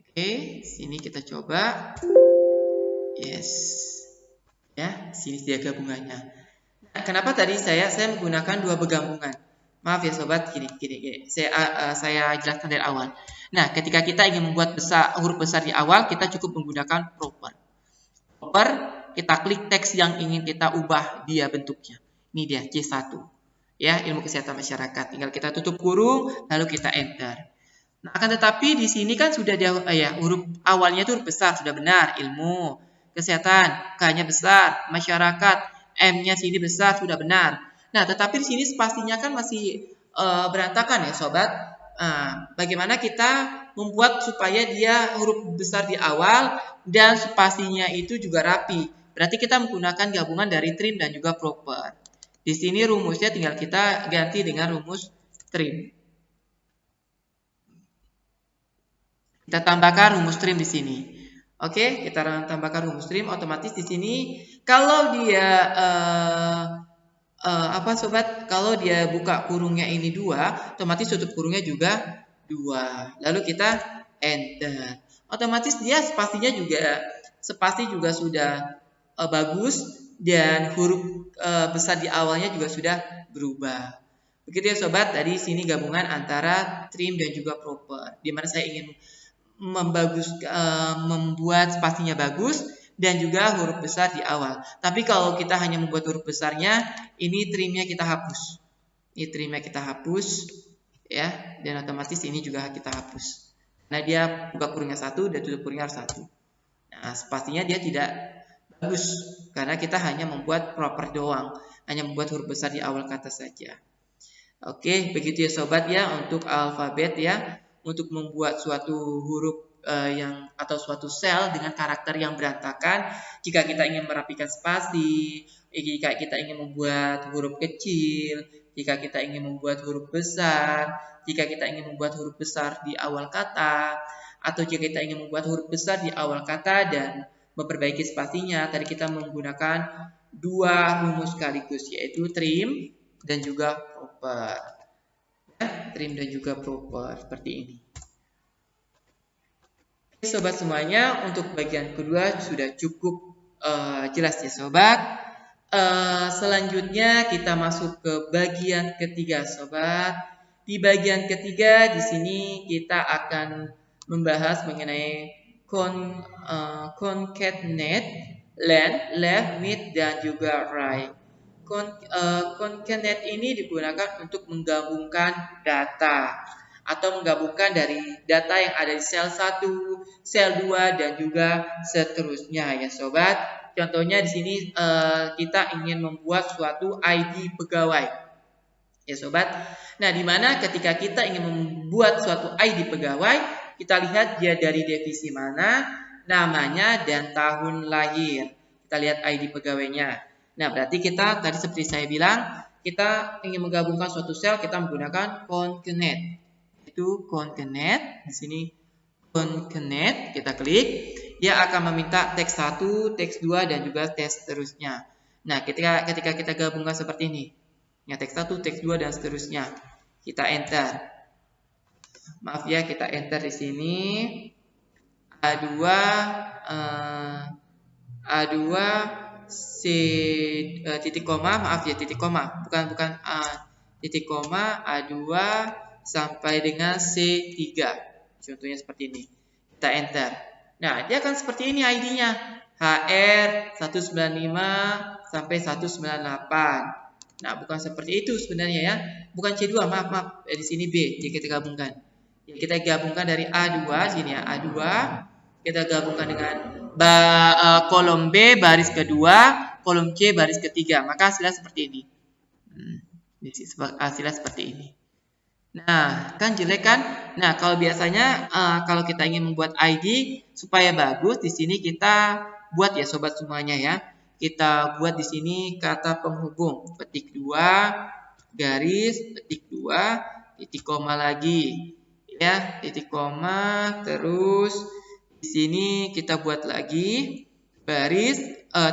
Oke, sini kita coba. Yes. Ya, sini dia gabungannya. Nah, kenapa tadi saya menggunakan dua begabungan? Maaf ya sobat, gini. Saya jelaskan dari awal. Nah, ketika kita ingin membuat huruf besar di awal, kita cukup menggunakan proper. Proper, kita klik teks yang ingin kita ubah dia bentuknya. Ini dia C1. Ya, ilmu kesehatan masyarakat. Tinggal kita tutup kurung, lalu kita enter. Nah, akan tetapi di sini kan sudah dia huruf awalnya itu huruf besar, sudah benar. Ilmu kesehatan, K-nya besar, masyarakat, M-nya sini besar, sudah benar. Nah, tetapi di sini spasinya kan masih berantakan ya, sobat. Bagaimana kita membuat supaya dia huruf besar di awal dan spasinya itu juga rapi? Berarti kita menggunakan gabungan dari trim dan juga proper. Di sini rumusnya tinggal kita ganti dengan rumus trim. Kita tambahkan rumus trim di sini. Oke, kita tambahkan rumus trim. Otomatis di sini kalau dia sobat? Kalau dia buka kurungnya ini 2, otomatis tutup kurungnya juga 2. Lalu kita enter. Otomatis dia spasi juga sudah bagus dan huruf besar di awalnya juga sudah berubah. Begitu ya sobat, tadi sini gabungan antara trim dan juga proper. Di mana saya ingin membuat spasinya bagus dan juga huruf besar di awal. Tapi kalau kita hanya membuat huruf besarnya, ini trimnya kita hapus. Ini trimnya kita hapus, ya, dan otomatis ini juga kita hapus. Nah, dia buka kurungnya 1 dan tutup kurungnya 1. Nah, spasinya dia tidak bagus karena kita hanya membuat proper doang, hanya membuat huruf besar di awal kata saja. Oke, begitu ya sobat ya untuk alfabet ya, untuk membuat suatu huruf atau suatu sel dengan karakter yang berantakan. Jika kita ingin merapikan spasi, jika kita ingin membuat huruf kecil, jika kita ingin membuat huruf besar, jika kita ingin membuat huruf besar di awal kata, atau jika kita ingin membuat huruf besar di awal kata dan memperbaiki spasinya, tadi kita menggunakan dua rumus sekaligus, yaitu trim dan juga proper. Ya, trim dan juga proper seperti ini. Sobat semuanya, untuk bagian kedua sudah cukup jelas ya sobat. Selanjutnya kita masuk ke bagian ketiga sobat. Di bagian ketiga di sini kita akan membahas mengenai concatenate, left, mid, dan juga right. Concatenate ini digunakan untuk menggabungkan data atau menggabungkan dari data yang ada di sel 1, sel 2 dan juga seterusnya ya sobat. Contohnya di sini kita ingin membuat suatu ID pegawai. Ya sobat. Nah, di mana ketika kita ingin membuat suatu ID pegawai, kita lihat dia dari divisi mana, namanya dan tahun lahir. Kita lihat ID pegawainya. Nah, berarti kita tadi seperti saya bilang, kita ingin menggabungkan suatu sel, kita menggunakan concatenate. Itu concatenate. Di sini concatenate, kita klik, dia akan meminta teks 1, teks 2 dan juga teks seterusnya. Nah, ketika kita gabungkan seperti ini. Ya, teks 1, teks 2 dan seterusnya. Kita enter. Maaf ya, kita enter di sini. A2 C titik koma, maaf ya, titik koma, bukan titik koma A2 sampai dengan C3. Contohnya seperti ini. Kita enter. Nah, dia akan seperti ini ID-nya. HR 195 sampai 198. Nah, bukan seperti itu sebenarnya ya. Bukan C2, maaf. Di sini B. Jadi kita gabungkan. Kita gabungkan dari A2 sini ya, A2. Kita gabungkan dengan kolom B baris kedua, kolom C baris ketiga. Maka hasilnya seperti ini. Hasilnya seperti ini. Nah, kan jelek kan? Nah, kalau biasanya kalau kita ingin membuat ID supaya bagus, di sini kita buat ya sobat semuanya ya. Kita buat di sini kata penghubung, petik 2 garis, petik 2 titik koma lagi. Ya, titik koma, terus di sini kita buat lagi baris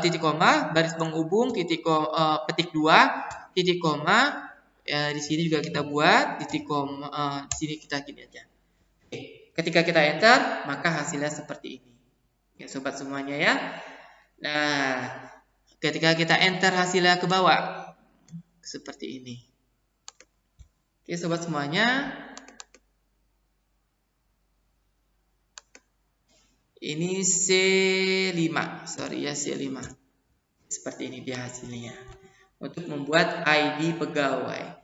titik koma, baris penghubung petik 2 titik koma. Ya, di sini juga kita buat titik koma, di sini kita gini aja. Oke, ketika kita enter, maka hasilnya seperti ini. Ya, sobat semuanya ya. Nah, ketika kita enter hasilnya ke bawah seperti ini. Oke, sobat semuanya. Ini C5, sorry ya C5. Seperti ini dia hasilnya. Untuk membuat ID pegawai.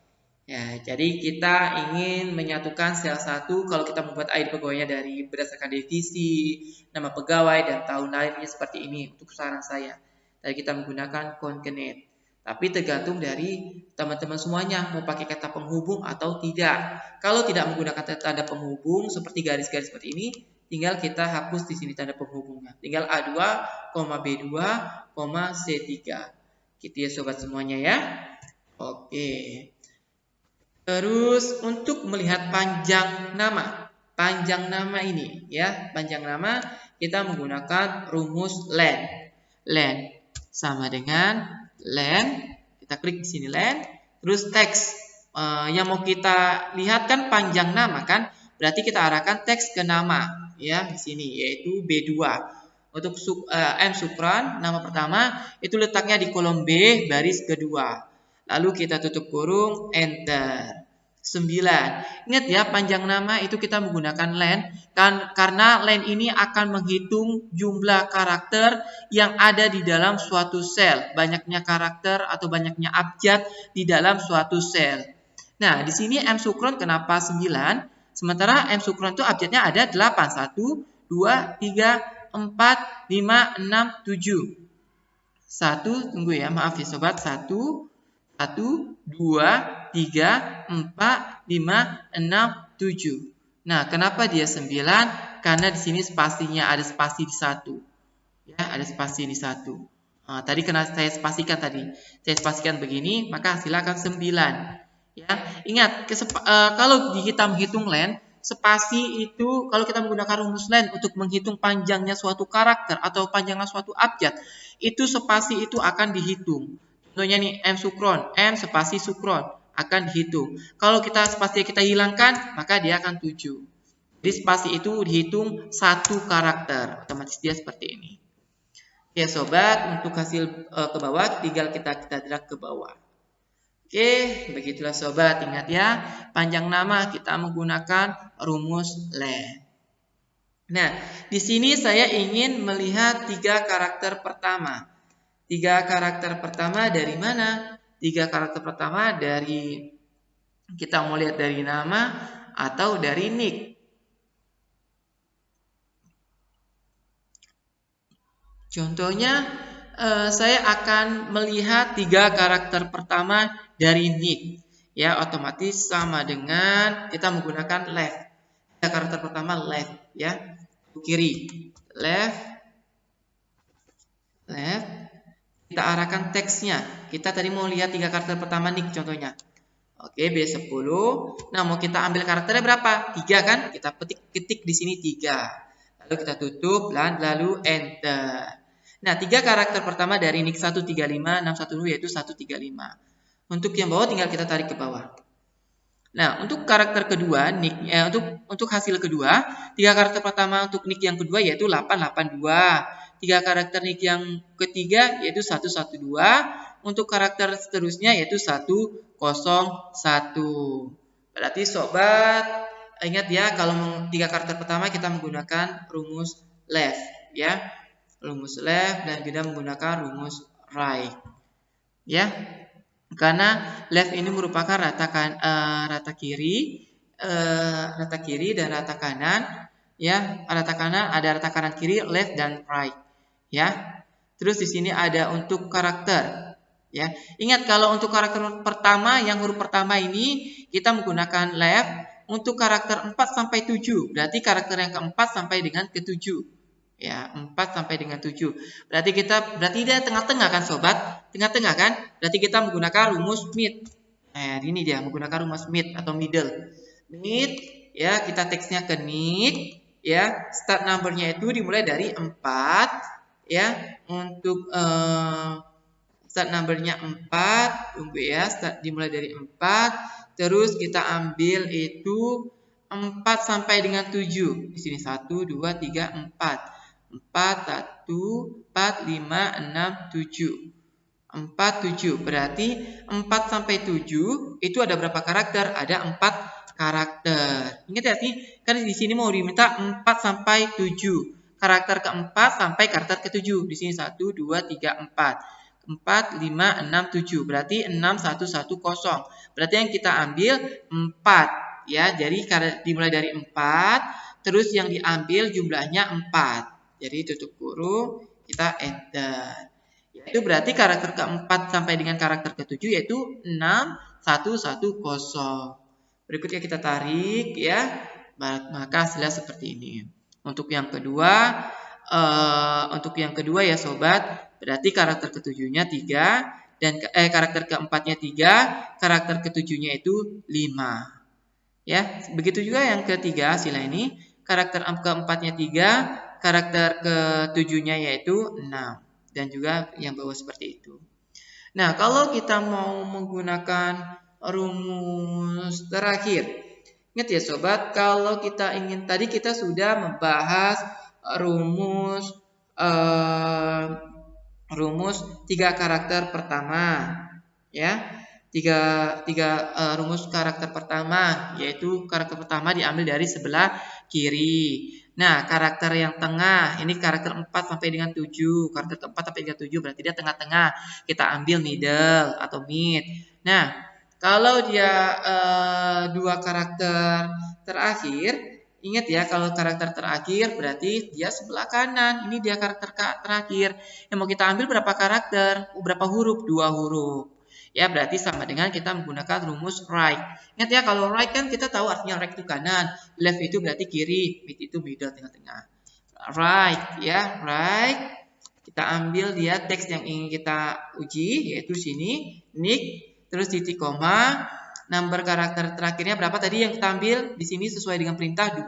Ya, jadi kita ingin menyatukan sel 1 kalau kita membuat ID pegawainya dari berdasarkan divisi, nama pegawai dan tahun lahirnya seperti ini untuk saran saya. Tadi kita menggunakan concatenate. Tapi tergantung dari teman-teman semuanya mau pakai kata penghubung atau tidak. Kalau tidak menggunakan tanda penghubung seperti garis-garis seperti ini, tinggal kita hapus di sini tanda penghubungnya. Tinggal A2, B2, C3. Gitu ya sobat semuanya ya. Oke. Terus untuk melihat panjang nama ini ya, panjang nama kita menggunakan rumus len. Len sama dengan len, kita klik di sini len, terus teks yang mau kita lihat kan panjang nama kan, berarti kita arahkan teks ke nama ya di sini yaitu B2. Untuk M Supran nama pertama itu letaknya di kolom B baris kedua. Lalu kita tutup kurung, enter. 9. Ingat ya, panjang nama itu kita menggunakan len karena len ini akan menghitung jumlah karakter yang ada di dalam suatu sel, banyaknya karakter atau banyaknya abjad di dalam suatu sel. Nah, di sini M Sukron kenapa 9? Sementara M Sukron itu abjadnya ada 8, 1, 2, 3, 4, 5, 6, 7. 1, tunggu ya, maaf ya sobat. 1, 2, 3, 4, 5, 6, 7. Nah, kenapa dia 9? Karena di sini spasinya ada spasi di 1. Ya, ada spasi di 1. Nah, tadi karena saya spasikan tadi. Saya spasikan begini, maka hasilnya akan 9. Ya, ingat kalau kita menghitung len, spasi itu kalau kita menggunakan rumus len untuk menghitung panjangnya suatu karakter atau panjangnya suatu abjad, itu spasi itu akan dihitung. Contohnya nih M Sukron, M spasi Sukron akan dihitung. Kalau spasi kita hilangkan, maka dia akan 7. Jadi spasi itu dihitung satu karakter, otomatis dia seperti ini. Oke sobat, untuk hasil ke bawah tinggal kita drag ke bawah. Oke, begitulah sobat, ingat ya, panjang nama kita menggunakan rumus len. Nah, di sini saya ingin melihat 3 karakter pertama. 3 karakter pertama dari mana? 3 karakter pertama dari, kita mau lihat dari nama atau dari nick. Contohnya, saya akan melihat 3 karakter pertama dari nick. Ya, otomatis sama dengan kita menggunakan left. Karakter pertama left, ya, kiri. Left. Kita arahkan teksnya. Kita tadi mau lihat 3 karakter pertama nick contohnya. Oke, B10. Nah, mau kita ambil karakternya berapa? 3 kan? Kita ketik di sini 3. Lalu kita tutup, lalu enter. Nah, 3 karakter pertama dari nick 13561 yaitu 135. Untuk yang bawah tinggal kita tarik ke bawah. Nah, untuk karakter kedua, nick untuk hasil kedua, 3 karakter pertama untuk nick yang kedua yaitu 882. 3 karakter nick yang ketiga yaitu 112. Untuk karakter seterusnya yaitu 101. Berarti sobat, ingat ya, kalau 3 karakter pertama kita menggunakan rumus left, ya. Rumus left dan kita menggunakan rumus right, ya, karena left ini merupakan rata kiri dan rata kanan, ya. Rata kanan ada rata kanan kiri, left dan right, ya. Terus di sini ada untuk karakter, ya. Ingat kalau untuk karakter pertama yang huruf pertama ini kita menggunakan left. Untuk karakter 4 sampai 7 berarti karakter yang keempat sampai dengan ke-7. Ya, 4 sampai dengan 7. Berarti dia tengah-tengah kan sobat? Tengah-tengah kan? Berarti kita menggunakan rumus mid. Nah, ini dia menggunakan rumus mid atau middle. Mid, ya, kita teksnya ke mid, ya. Start numbernya itu dimulai dari 4, ya. Untuk start numbernya 4, tunggu ya, dimulai dari 4. Terus kita ambil itu 4 sampai dengan 7. Di sini 1 2 3 4. 4, 1, 4, 5, 6, 7. 4, 7. Berarti 4 sampai 7 itu ada berapa karakter? Ada 4 karakter. Ingat ya sih, kan di sini mau diminta 4 sampai 7. Karakter keempat sampai karakter ke-7. Di sini 1, 2, 3, 4. 4, 5, 6, 7. Berarti 6, 1, 1, 0. Berarti yang kita ambil 4. Ya, jadi dimulai dari 4. Terus yang diambil jumlahnya 4. Jadi tutup kurung, kita enter. Itu berarti karakter keempat sampai dengan karakter ke-7 yaitu 6, 1, 1, 0. Berikutnya kita tarik, ya. Maka hasilnya seperti ini. Untuk yang kedua ya sobat, berarti karakter ke-7-nya 3 dan karakter keempatnya 3, karakter ke-7-nya itu 5. Ya, begitu juga yang ketiga hasilnya ini, karakter keempatnya 3, karakter ke-7-nya yaitu 6. Dan juga yang bawah seperti itu. Nah, kalau kita mau menggunakan rumus terakhir. Ingat ya sobat, kalau kita ingin, tadi kita sudah membahas rumus 3 karakter pertama. Ya. Tiga rumus karakter pertama, yaitu karakter pertama diambil dari sebelah kiri. Nah, karakter yang tengah, ini karakter 4 sampai dengan 7. Karakter keempat sampai dengan 7, berarti dia tengah-tengah. Kita ambil middle atau mid. Nah, kalau dia 2 karakter terakhir, ingat ya, kalau karakter terakhir berarti dia sebelah kanan. Ini dia karakter terakhir. Yang mau kita ambil berapa karakter? Berapa huruf? 2 huruf. Ya, berarti sama dengan kita menggunakan rumus right. Ingat ya, kalau right kan kita tahu artinya right itu kanan, left itu berarti kiri, mid itu middle, tengah-tengah. Right, ya, right. Kita ambil dia teks yang ingin kita uji, yaitu sini, nick, terus titik koma, number karakter terakhirnya berapa tadi yang kita ambil? Di sini sesuai dengan perintah 2.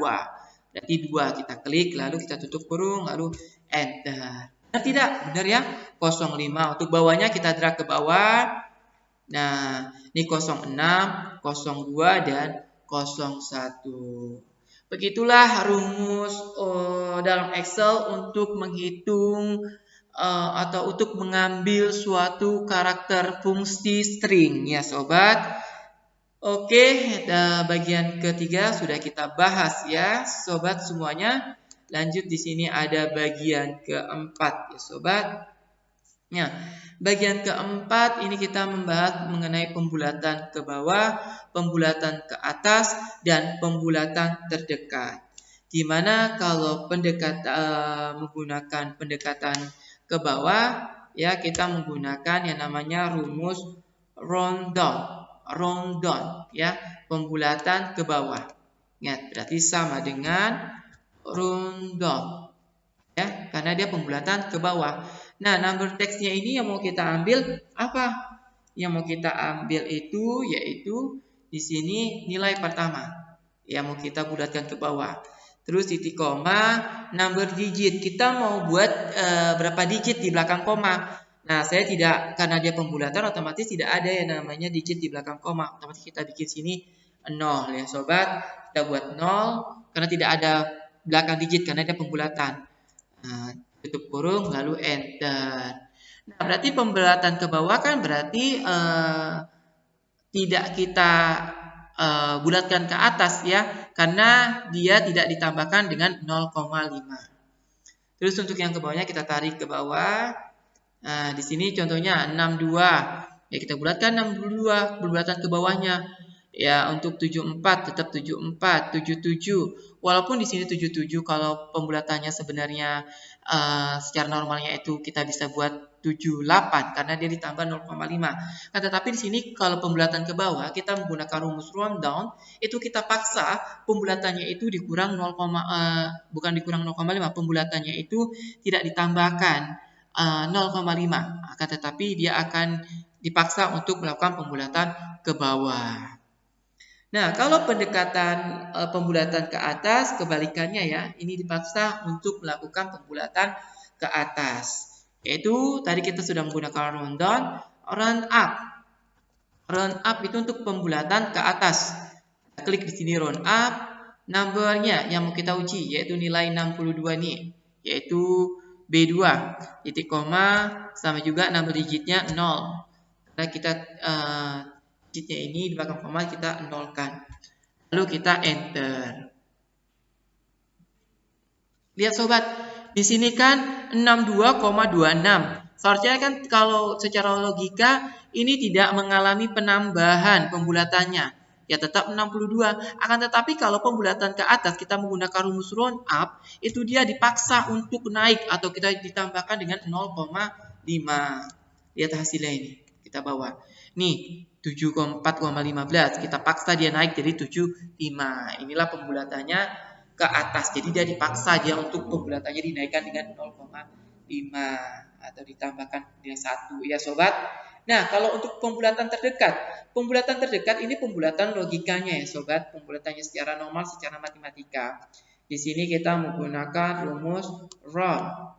Berarti 2, kita klik, lalu kita tutup kurung, lalu enter. Benar tidak? Benar ya? 05. Untuk bawahnya kita drag ke bawah. Nah, ini 06, 02, dan 01. Begitulah rumus dalam Excel untuk menghitung atau untuk mengambil suatu karakter fungsi string, ya sobat. Oke, bagian ketiga sudah kita bahas ya sobat semuanya. Lanjut, di sini ada bagian keempat ya sobat. Nah, bagian keempat ini kita membahas mengenai pembulatan ke bawah, pembulatan ke atas, dan pembulatan terdekat. Di mana kalau menggunakan pendekatan ke bawah, ya kita menggunakan yang namanya rumus rundown, ya, pembulatan ke bawah. Ingat, berarti sama dengan rundown, ya, karena dia pembulatan ke bawah. Nah, number text-nya ini yang mau kita ambil apa? Yang mau kita ambil itu yaitu di sini nilai pertama yang mau kita bulatkan ke bawah. Terus titik koma, number digit. Kita mau buat berapa digit di belakang koma. Nah, saya tidak, karena dia pembulatan otomatis tidak ada yang namanya digit di belakang koma. Otomatis kita bikin sini 0 ya sobat. Kita buat 0 karena tidak ada belakang digit karena dia pembulatan. Nah, tutup kurung lalu enter. Nah, berarti pembulatan ke bawah kan berarti tidak kita bulatkan ke atas ya, karena dia tidak ditambahkan dengan 0,5. Terus untuk yang ke bawahnya kita tarik ke bawah. Nah, di sini contohnya 62. Ya, kita bulatkan 62, pembulatan ke bawahnya. Ya, untuk 74 tetap 74, 77. Walaupun di sini 77 kalau pembulatannya sebenarnya secara normalnya itu kita bisa buat 78 karena dia ditambah 0,5. Nah, tetapi di sini kalau pembulatan ke bawah kita menggunakan rumus rundown, itu kita paksa pembulatannya itu dikurang 0, bukan dikurang 0,5, pembulatannya itu tidak ditambahkan 0,5, akan tetapi dia akan dipaksa untuk melakukan pembulatan ke bawah. Nah, kalau pendekatan pembulatan ke atas, kebalikannya ya, ini dipaksa untuk melakukan pembulatan ke atas. Yaitu tadi kita sudah menggunakan rundown, run up. Run up itu untuk pembulatan ke atas. Kita klik di sini run up, numbernya yang mau kita uji yaitu nilai 62 nih, yaitu B2, titik koma, sama juga number digitnya 0. Karena kita digitnya ini di belakang koma kita nolkan. Lalu kita enter. Lihat sobat, di sini kan 62,26. Seharusnya kan kalau secara logika ini tidak mengalami penambahan pembulatannya. Ya tetap 62. Akan tetapi kalau pembulatan ke atas kita menggunakan rumus round up, itu dia dipaksa untuk naik atau kita ditambahkan dengan 0,5. Lihat hasilnya ini. Kita bawa. Nih, 74,15. Kita paksa dia naik jadi 75. Inilah pembulatannya ke atas. Jadi dia dipaksa dia untuk pembulatannya dinaikkan dengan 0,5 atau ditambahkan dengan 1 ya sobat. Nah, kalau untuk pembulatan terdekat ini pembulatan logikanya ya sobat, pembulatannya secara normal, secara matematika. Di sini kita menggunakan rumus round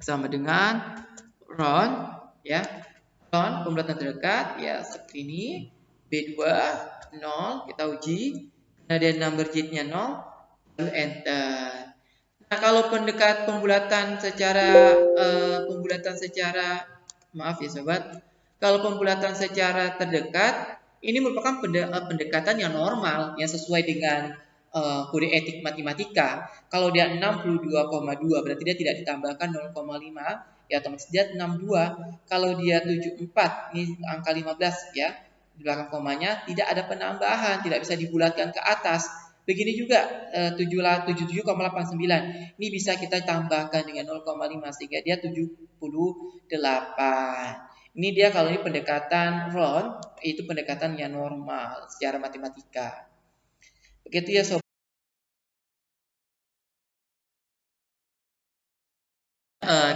sama dengan round ya. Round pembulatan terdekat ya seperti ini. B2 0 kita uji. Nah, dan number digitnya 0 lalu enter. Nah, kalau pembulatan maaf ya sobat. Kalau pembulatan secara terdekat ini merupakan pendekatan yang normal yang sesuai dengan kode etik matematika. Kalau dia 62,2 berarti dia tidak ditambahkan 0,5 ya otomatis dia 62. Kalau dia 74 ini angka 15 ya di belakang komanya tidak ada penambahan, tidak bisa dibulatkan ke atas. Begini juga 77,89 ini bisa kita tambahkan dengan 0,5 sehingga dia 78. Ini dia kalau ini pendekatan round, itu pendekatan yang normal secara matematika. Begitu ya sobat.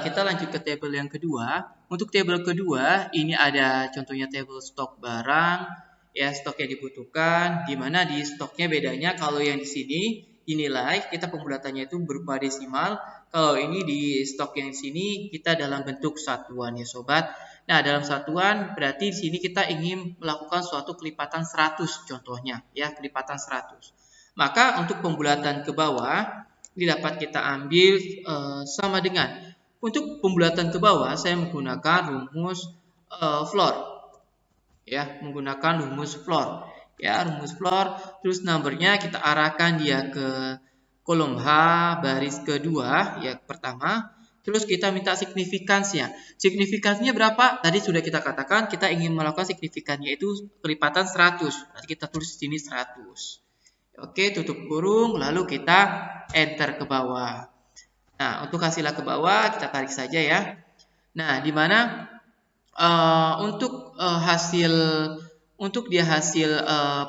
Kita lanjut ke tabel yang kedua. Untuk tabel kedua, ini ada contohnya tabel stok barang, ya stok yang dibutuhkan. Di mana di stoknya bedanya kalau yang di sini dinilai kita pembulatannya itu berupa desimal. Kalau ini di stok yang di sini kita dalam bentuk satuan ya sobat. Nah, dalam satuan berarti di sini kita ingin melakukan suatu kelipatan 100 contohnya, ya kelipatan 100. Maka untuk pembulatan ke bawah ini dapat kita ambil sama dengan untuk pembulatan ke bawah saya menggunakan rumus floor. Ya, menggunakan rumus floor. Ya, rumus floor terus numbernya kita arahkan dia ke kolom H baris kedua ya pertama. Terus kita minta signifikansinya. Signifikansinya berapa? Tadi sudah kita katakan kita ingin melakukan signifikannya itu kelipatan 100. Nanti kita tulis di sini 100. Oke, tutup kurung, lalu kita enter ke bawah. Nah, untuk hasilnya ke bawah, kita tarik saja ya. Nah, di mana untuk hasil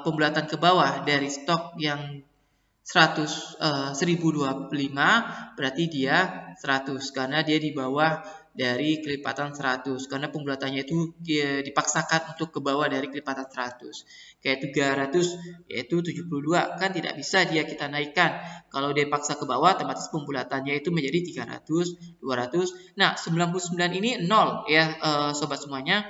pembulatan ke bawah dari stok yang 1025 berarti dia 100 karena dia di bawah dari kelipatan 100 karena pembulatannya itu dipaksakan untuk ke bawah dari kelipatan 100. Kayak 300 yaitu 72 kan tidak bisa dia kita naikkan. Kalau dia paksa ke bawah otomatis pembulatannya itu menjadi 300, 200. Nah, 99 ini 0 ya sobat semuanya.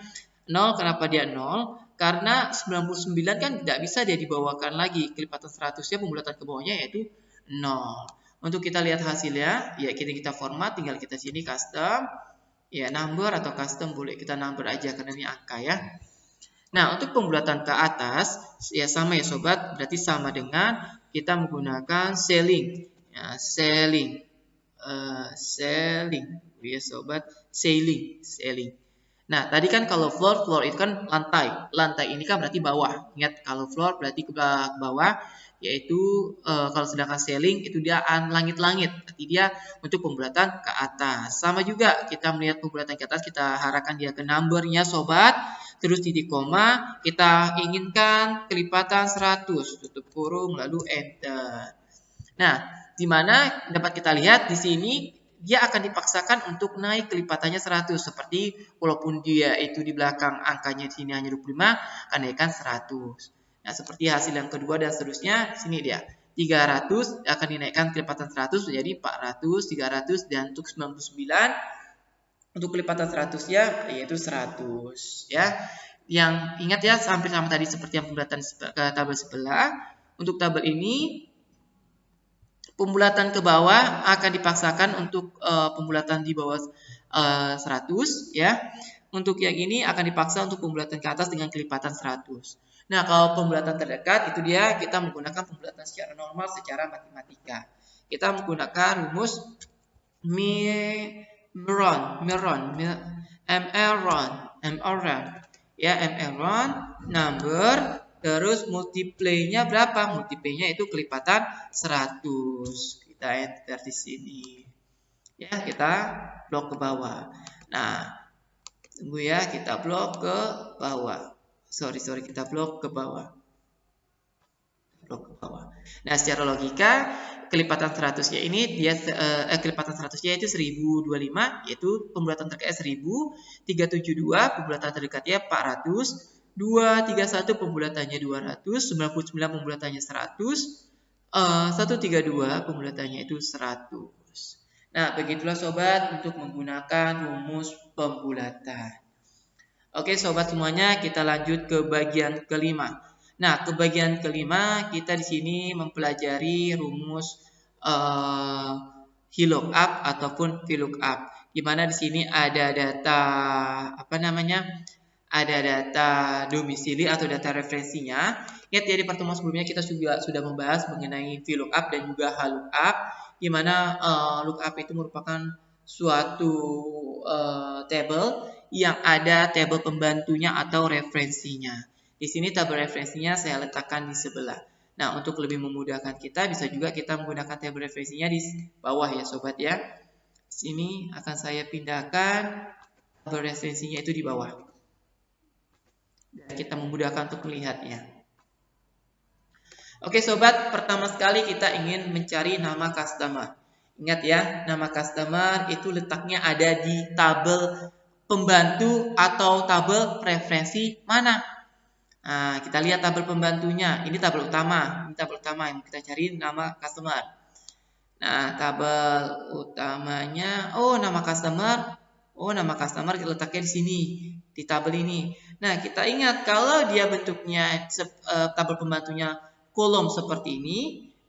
0 kenapa dia 0? Karena 99 kan tidak bisa dia dibawakan lagi. Kelipatan 100-nya pembulatan ke bawahnya yaitu 0. Untuk kita lihat hasilnya, ya kita format, tinggal kita sini custom. Ya, number atau custom boleh kita number aja karena ini angka ya. Nah, untuk pembulatan ke atas, ya sama ya sobat, berarti sama dengan kita menggunakan selling. Ya, selling. Ya sobat, selling. Nah, tadi kan kalau floor itu kan lantai. Lantai ini kan berarti bawah. Ingat, kalau floor berarti ke bawah, yaitu kalau sedangkan ceiling itu dia langit-langit. Berarti dia untuk pembulatan ke atas. Sama juga kita melihat pembulatan ke atas, kita harapkan dia ke numbernya sobat. Terus titik koma, kita inginkan kelipatan 100. Tutup kurung, lalu enter. Nah, di mana dapat kita lihat di sini dia akan dipaksakan untuk naik kelipatannya 100 seperti walaupun dia itu di belakang angkanya di sini hanya 25 akan naikkan 100. Nah, seperti hasil yang kedua dan seterusnya, sini dia 300 akan dinaikkan kelipatan 100 menjadi 400, 300 dan untuk 99 untuk kelipatan 100 ya yaitu 100 ya. Yang ingat ya hampir sama tadi seperti yang pembulatan ke tabel sebelah. Untuk tabel ini pembulatan ke bawah akan dipaksakan untuk pembulatan di bawah 100 ya. Untuk yang ini akan dipaksa untuk pembulatan ke atas dengan kelipatan 100. Nah, kalau pembulatan terdekat itu dia kita menggunakan pembulatan secara normal secara matematika. Kita menggunakan rumus Meron ya, Meron number. Terus multiply-nya berapa? Multiply-nya itu kelipatan 100. Kita enter di sini. Ya, kita blok ke bawah. Nah, tunggu ya, kita blok ke bawah. Sorry, kita blok ke bawah. Blok ke bawah. Nah, secara logika kelipatan 100-nya ini dia kelipatan 100-nya itu 1025 yaitu pembulatan terdekat 1000, 372 pembulatan terdekatnya 400. 231 pembulatannya 200, 99 pembulatannya 100, 132 pembulatannya itu 100. Nah, begitulah sobat untuk menggunakan rumus pembulatan. Oke sobat semuanya, kita lanjut ke bagian kelima. Nah, ke bagian kelima kita di sini mempelajari rumus VLOOKUP ataupun VLOOKUP. Di mana di sini ada data ada data domisili atau data referensinya. Ingat ya, di pertemuan sebelumnya kita sudah membahas mengenai VLOOKUP dan juga HLOOKUP, di mana lookup itu merupakan suatu table yang ada tabel pembantunya atau referensinya. Di sini tabel referensinya saya letakkan di sebelah. Nah, untuk lebih memudahkan kita bisa juga kita menggunakan tabel referensinya di bawah ya sobat ya. Sini akan saya pindahkan tabel referensinya itu di bawah. Dan kita memudahkan untuk melihatnya. Oke sobat, pertama sekali kita ingin mencari nama customer. Ingat ya, nama customer itu letaknya ada di tabel pembantu atau tabel referensi mana. Nah, kita lihat tabel pembantunya. Ini tabel utama. Ini tabel utama yang kita cari nama customer. Nah, tabel utamanya, nama customer. Nama customer letaknya di sini, di tabel ini. Nah, kita ingat kalau dia bentuknya tabel pembantunya kolom seperti ini,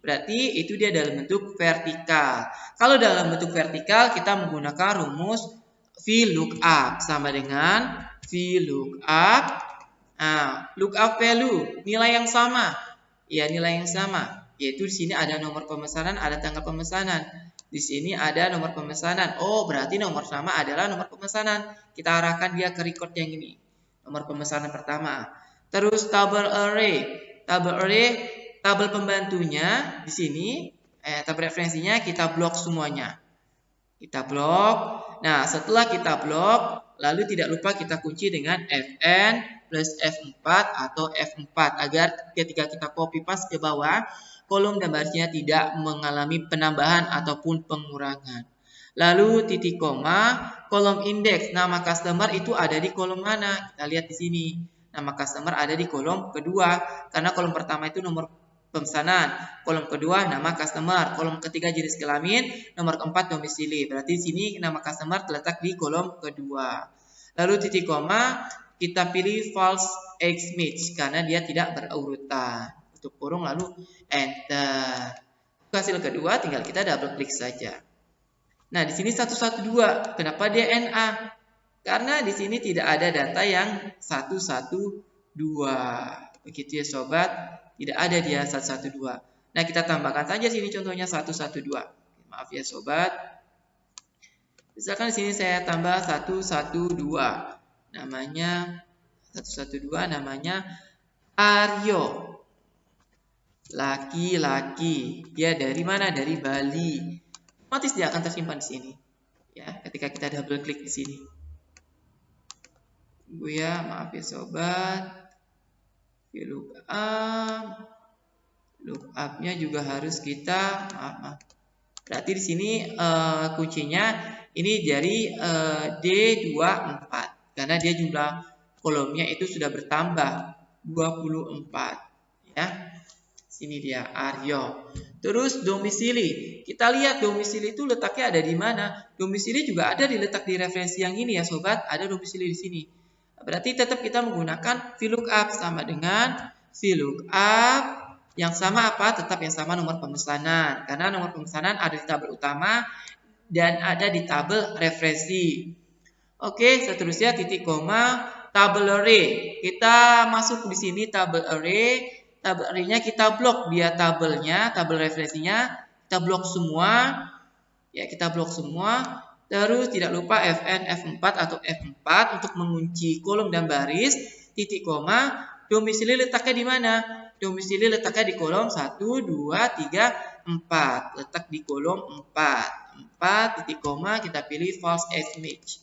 berarti itu dia dalam bentuk vertikal. Kalau dalam bentuk vertikal, kita menggunakan rumus VLOOKUP sama dengan VLOOKUP. Nah, lookup value, nilai yang sama. Ya, nilai yang sama. Yaitu di sini ada nomor pemesanan, ada tanggal pemesanan. Di sini ada nomor pemesanan. Oh, berarti nomor nama adalah nomor pemesanan. Kita arahkan dia ke record yang ini. Nomor pemesanan pertama. Terus tabel array. Tabel array, tabel pembantunya di sini, tabel referensinya kita blok semuanya. Kita blok. Nah, setelah kita blok, lalu tidak lupa kita kunci dengan Fn plus F4 atau F4 agar ketika kita copy paste ke bawah, kolom dan barisnya tidak mengalami penambahan ataupun pengurangan. Lalu titik koma, kolom indeks nama customer itu ada di kolom mana? Kita lihat di sini. Nama customer ada di kolom kedua karena kolom pertama itu nomor pemesanan, kolom kedua nama customer, kolom ketiga jenis kelamin, nomor keempat domisili. Berarti di sini nama customer terletak di kolom kedua. Lalu titik koma, kita pilih false X match karena dia tidak berurutan. Tutup kurung lalu enter. Hasil kedua tinggal kita double klik saja. Nah, di sini 112. Kenapa dia NA? Karena di sini tidak ada data yang 112. Begitu ya sobat, tidak ada dia 112. Nah, kita tambahkan saja sini contohnya 112. Maaf ya sobat. Misalkan di sini saya tambah 112. Namanya 112 namanya Aryo. Laki-laki. Dia dari mana? Dari Bali. Otomatis dia akan tersimpan di sini. Ya, ketika kita double klik di sini. Tunggu ya, maaf ya sobat. Lookup-nya juga harus kita maaf. Berarti di sini kuncinya ini dari D24 karena dia jumlah kolomnya itu sudah bertambah 24 ya. Sini dia Aryo. Terus domisili. Kita lihat domisili itu letaknya ada di mana? Domisili juga ada diletak di referensi yang ini ya sobat, ada domisili di sini. Berarti tetap kita menggunakan VLOOKUP sama dengan VLOOKUP yang sama apa? Tetap yang sama nomor pemesanan. Karena nomor pemesanan ada di tabel utama dan ada di tabel referensi. Oke, seterusnya titik koma, tabel array. Kita masuk di sini tabel array. Tabel array-nya kita blok dia tabelnya, tabel referensinya kita blok semua. Ya, kita blok semua. Terus tidak lupa Fn, F4 atau F4 untuk mengunci kolom dan baris. Titik koma, domisili letaknya di mana? Domisili letaknya di kolom 1, 2, 3, 4. Letak di kolom 4. 4 titik koma kita pilih false X match.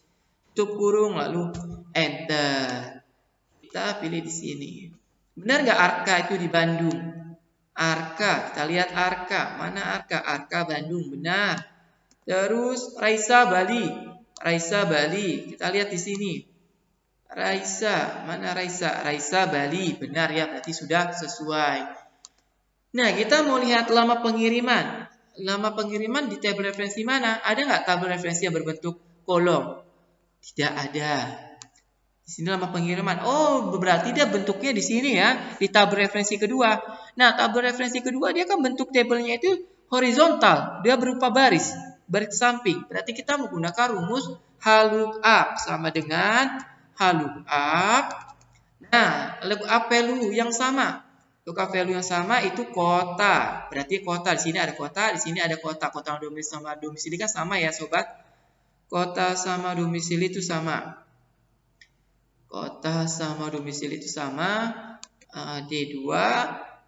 Tutup kurung lalu enter. Kita pilih di sini. Benar nggak Arka itu di Bandung? Arka, kita lihat Arka. Mana Arka? Arka Bandung, benar. Terus Raisa Bali. Raisa Bali. Kita lihat di sini. Raisa, mana Raisa? Raisa Bali. Benar ya, berarti sudah sesuai. Nah, kita mau lihat lama pengiriman. Lama pengiriman di tabel referensi mana? Ada nggak tabel referensi yang berbentuk kolom? Tidak ada. Di sini lama pengiriman. Oh, berarti dia bentuknya di sini ya, di tabel referensi kedua. Nah, tabel referensi kedua dia kan bentuk tabelnya itu horizontal, dia berupa baris samping. Berarti kita menggunakan rumus HLOOKUP sama dengan HLOOKUP. Nah, lookup value yang sama. Lookup value yang sama itu kota. Berarti kota di sini ada kota, di sini ada kota. Kota domisili sama domisili kan sama ya, sobat. Kota sama domisili itu sama. Kota sama domisili itu sama. D2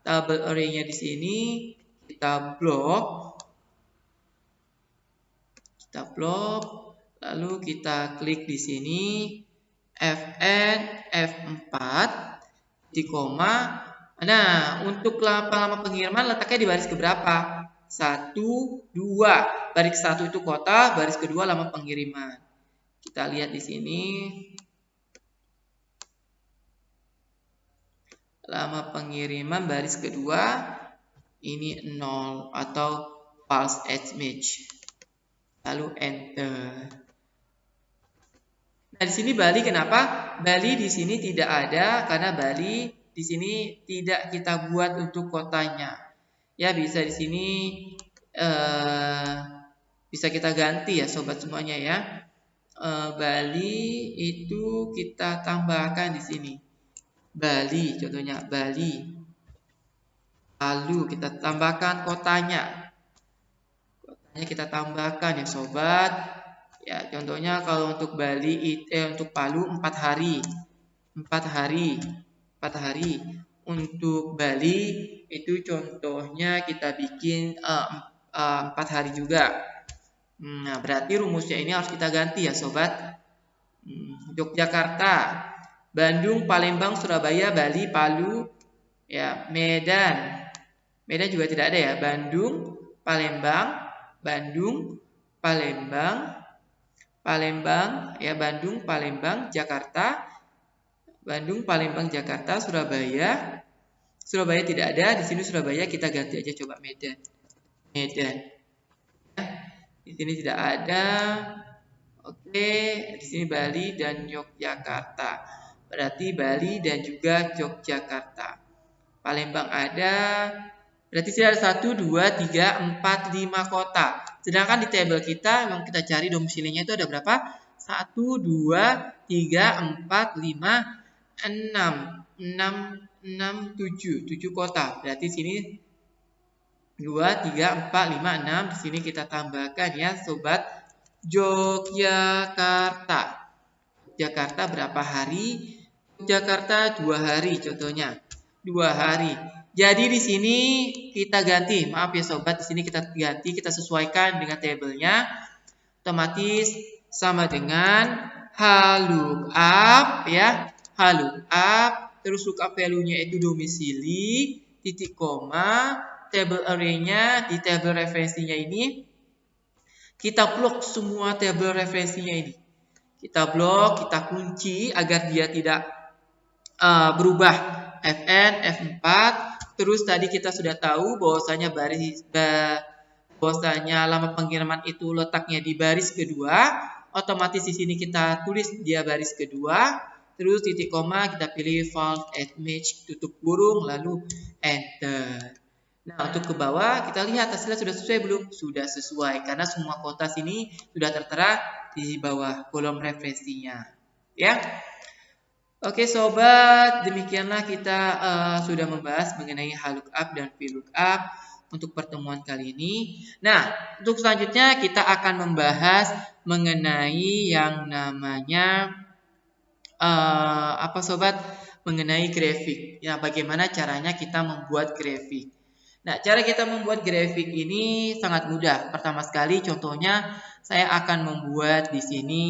tabel array-nya di sini kita blok. Lalu kita klik di sini Fn F4 di koma. Nah, untuk lama pengiriman letaknya di baris keberapa? 1, 2. Baris 1 itu kota, baris kedua lama pengiriman. Kita lihat di sini. Lama pengiriman baris kedua ini 0 atau false X match. Lalu enter. Nah, di sini Bali kenapa? Bali di sini tidak ada karena Bali di sini tidak kita buat untuk kotanya. Ya, bisa di sini bisa kita ganti ya sobat semuanya ya. Bali itu kita tambahkan di sini. Bali, contohnya Bali. Lalu kita tambahkan kotanya. Hanya kita tambahkan ya sobat. Ya, contohnya kalau untuk untuk Palu 4 hari. 4 hari. 4 hari. Untuk Bali itu contohnya kita bikin 4 hari juga. Nah, berarti rumusnya ini harus kita ganti ya sobat. Yogyakarta, Bandung, Palembang, Surabaya, Bali, Palu, ya Medan. Medan juga tidak ada ya. Bandung, Palembang, ya Bandung, Palembang, Jakarta, Surabaya. Surabaya tidak ada, di sini Surabaya kita ganti aja coba Medan. Di sini tidak ada. Oke, di sini Bali dan Yogyakarta. Berarti Bali dan juga Yogyakarta. Palembang ada. Berarti sini ada 1, 2, 3, 4, 5 kota. Sedangkan di tabel kita yang kita cari domisilinya itu ada berapa? 1, 2, 3, 4, 5, 6. 7 kota. Berarti sini 2, 3, 4, 5, 6. Di sini kita tambahkan ya sobat. Yogyakarta. Jakarta berapa hari? Jakarta 2 hari contohnya. 2 hari. Jadi di sini kita ganti. Maaf ya sobat, di sini kita ganti, kita sesuaikan dengan tabelnya. Otomatis sama dengan lookup ya. Lookup, terus lookup value-nya itu domisili, titik koma, table array-nya di table referensinya ini. Kita blok semua tabel referensinya ini. Kita blok, kita kunci agar dia tidak berubah. Fn, F4. Terus tadi kita sudah tahu bahwasanya lama pengiriman itu letaknya di baris kedua. Otomatis di sini kita tulis dia baris kedua. Terus titik koma kita pilih valve at match tutup kurung lalu enter. Nah, untuk ke bawah kita lihat hasilnya sudah sesuai belum? Sudah sesuai karena semua kota sini sudah tertera di bawah kolom referensinya. Ya. Oke sobat, demikianlah kita sudah membahas mengenai lookup dan VLOOKUP untuk pertemuan kali ini. Nah, untuk selanjutnya kita akan membahas mengenai yang namanya sobat? Mengenai grafik. Ya, bagaimana caranya kita membuat grafik. Nah, cara kita membuat grafik ini sangat mudah. Pertama sekali, contohnya saya akan membuat di sini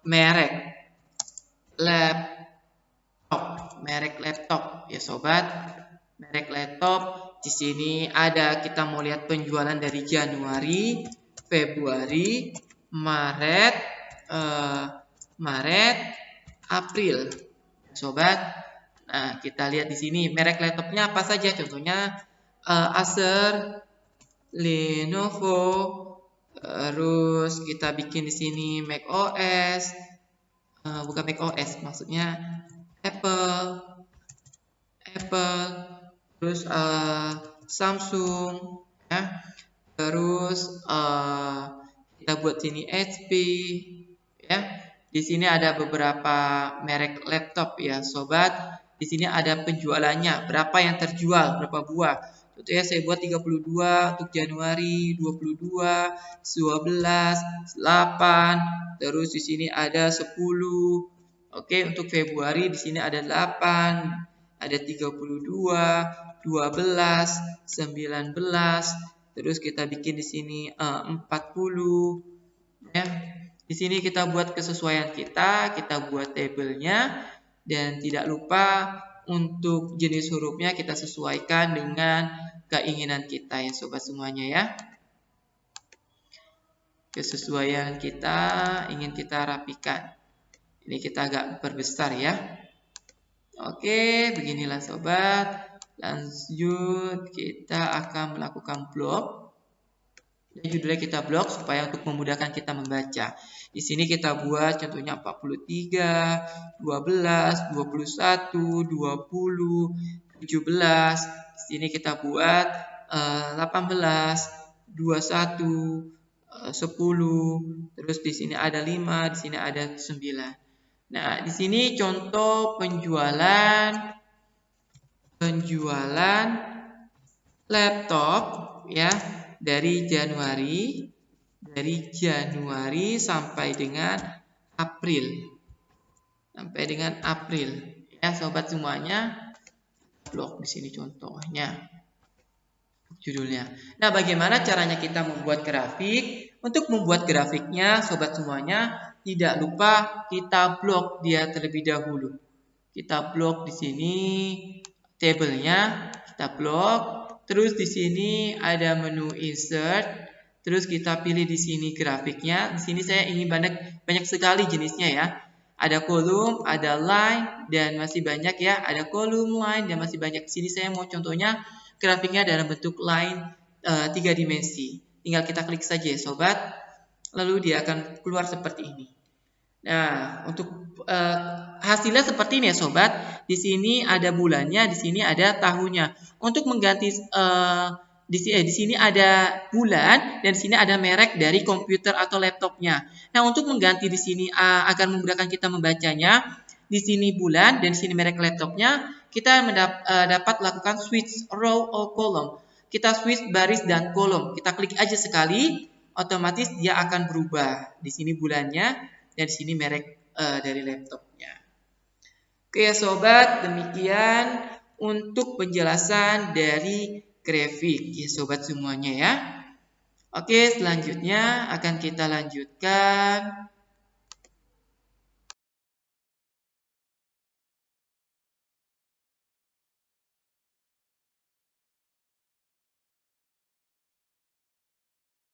merek laptop ya sobat. Merek laptop di sini ada, kita mau lihat penjualan dari Januari, Februari, Maret, April, sobat. Nah, kita lihat di sini merek laptopnya apa saja. Contohnya Acer, Lenovo, terus kita bikin di sini macOS, bukan macOS, maksudnya Apple, terus Samsung, ya. Terus kita buat sini HP, ya. Di sini ada beberapa merek laptop ya, sobat. Di sini ada penjualannya, berapa yang terjual, berapa buah. Contohnya saya buat 32 untuk Januari, 22, 12, 8. Terus di sini ada 10. Oke, untuk Februari di sini ada 8, ada 32, 12, 19. Terus kita bikin di sini 40, ya. Di sini kita buat kesesuaian kita buat tabelnya, dan tidak lupa untuk jenis hurufnya kita sesuaikan dengan keinginan kita ya sobat semuanya ya. Kesesuaian kita ingin kita rapikan. Ini kita agak perbesar ya. Oke, beginilah sobat. Lanjut kita akan melakukan blok. Dan judulnya kita blok supaya untuk memudahkan kita membaca. Di sini kita buat contohnya 43, 12, 21, 20, 17. Di sini kita buat 18, 21, 10. Terus di sini ada 5, di sini ada 9. Nah, di sini contoh penjualan laptop ya. dari Januari sampai dengan April. Ya, sobat semuanya. Blok di sini contohnya. Judulnya. Nah, bagaimana caranya kita membuat grafik? Untuk membuat grafiknya, sobat semuanya, tidak lupa kita blok dia terlebih dahulu. Kita blok di sini tabelnya, kita blok. Terus di sini ada menu insert. Terus kita pilih di sini grafiknya. Di sini saya ingin banyak sekali jenisnya ya. Ada kolom, ada line, dan masih banyak ya. Ada kolom, line, dan masih banyak. Di sini saya mau contohnya grafiknya dalam bentuk line 3 dimensi. Tinggal kita klik saja ya sobat. Lalu dia akan keluar seperti ini. Nah, untuk hasilnya seperti ini ya sobat. Di sini ada bulannya, di sini ada tahunnya. Untuk mengganti di sini ada bulan dan di sini ada merek dari komputer atau laptopnya. Nah, untuk mengganti di sini agar memudahkan kita membacanya, di sini bulan dan di sini merek laptopnya, kita dapat lakukan switch row or column. Kita switch baris dan kolom. Kita klik aja sekali, otomatis dia akan berubah. Di sini bulannya dan di sini merek dari laptopnya. Oke ya sobat, demikian untuk penjelasan dari grafik ya sobat semuanya ya. Oke, selanjutnya akan kita lanjutkan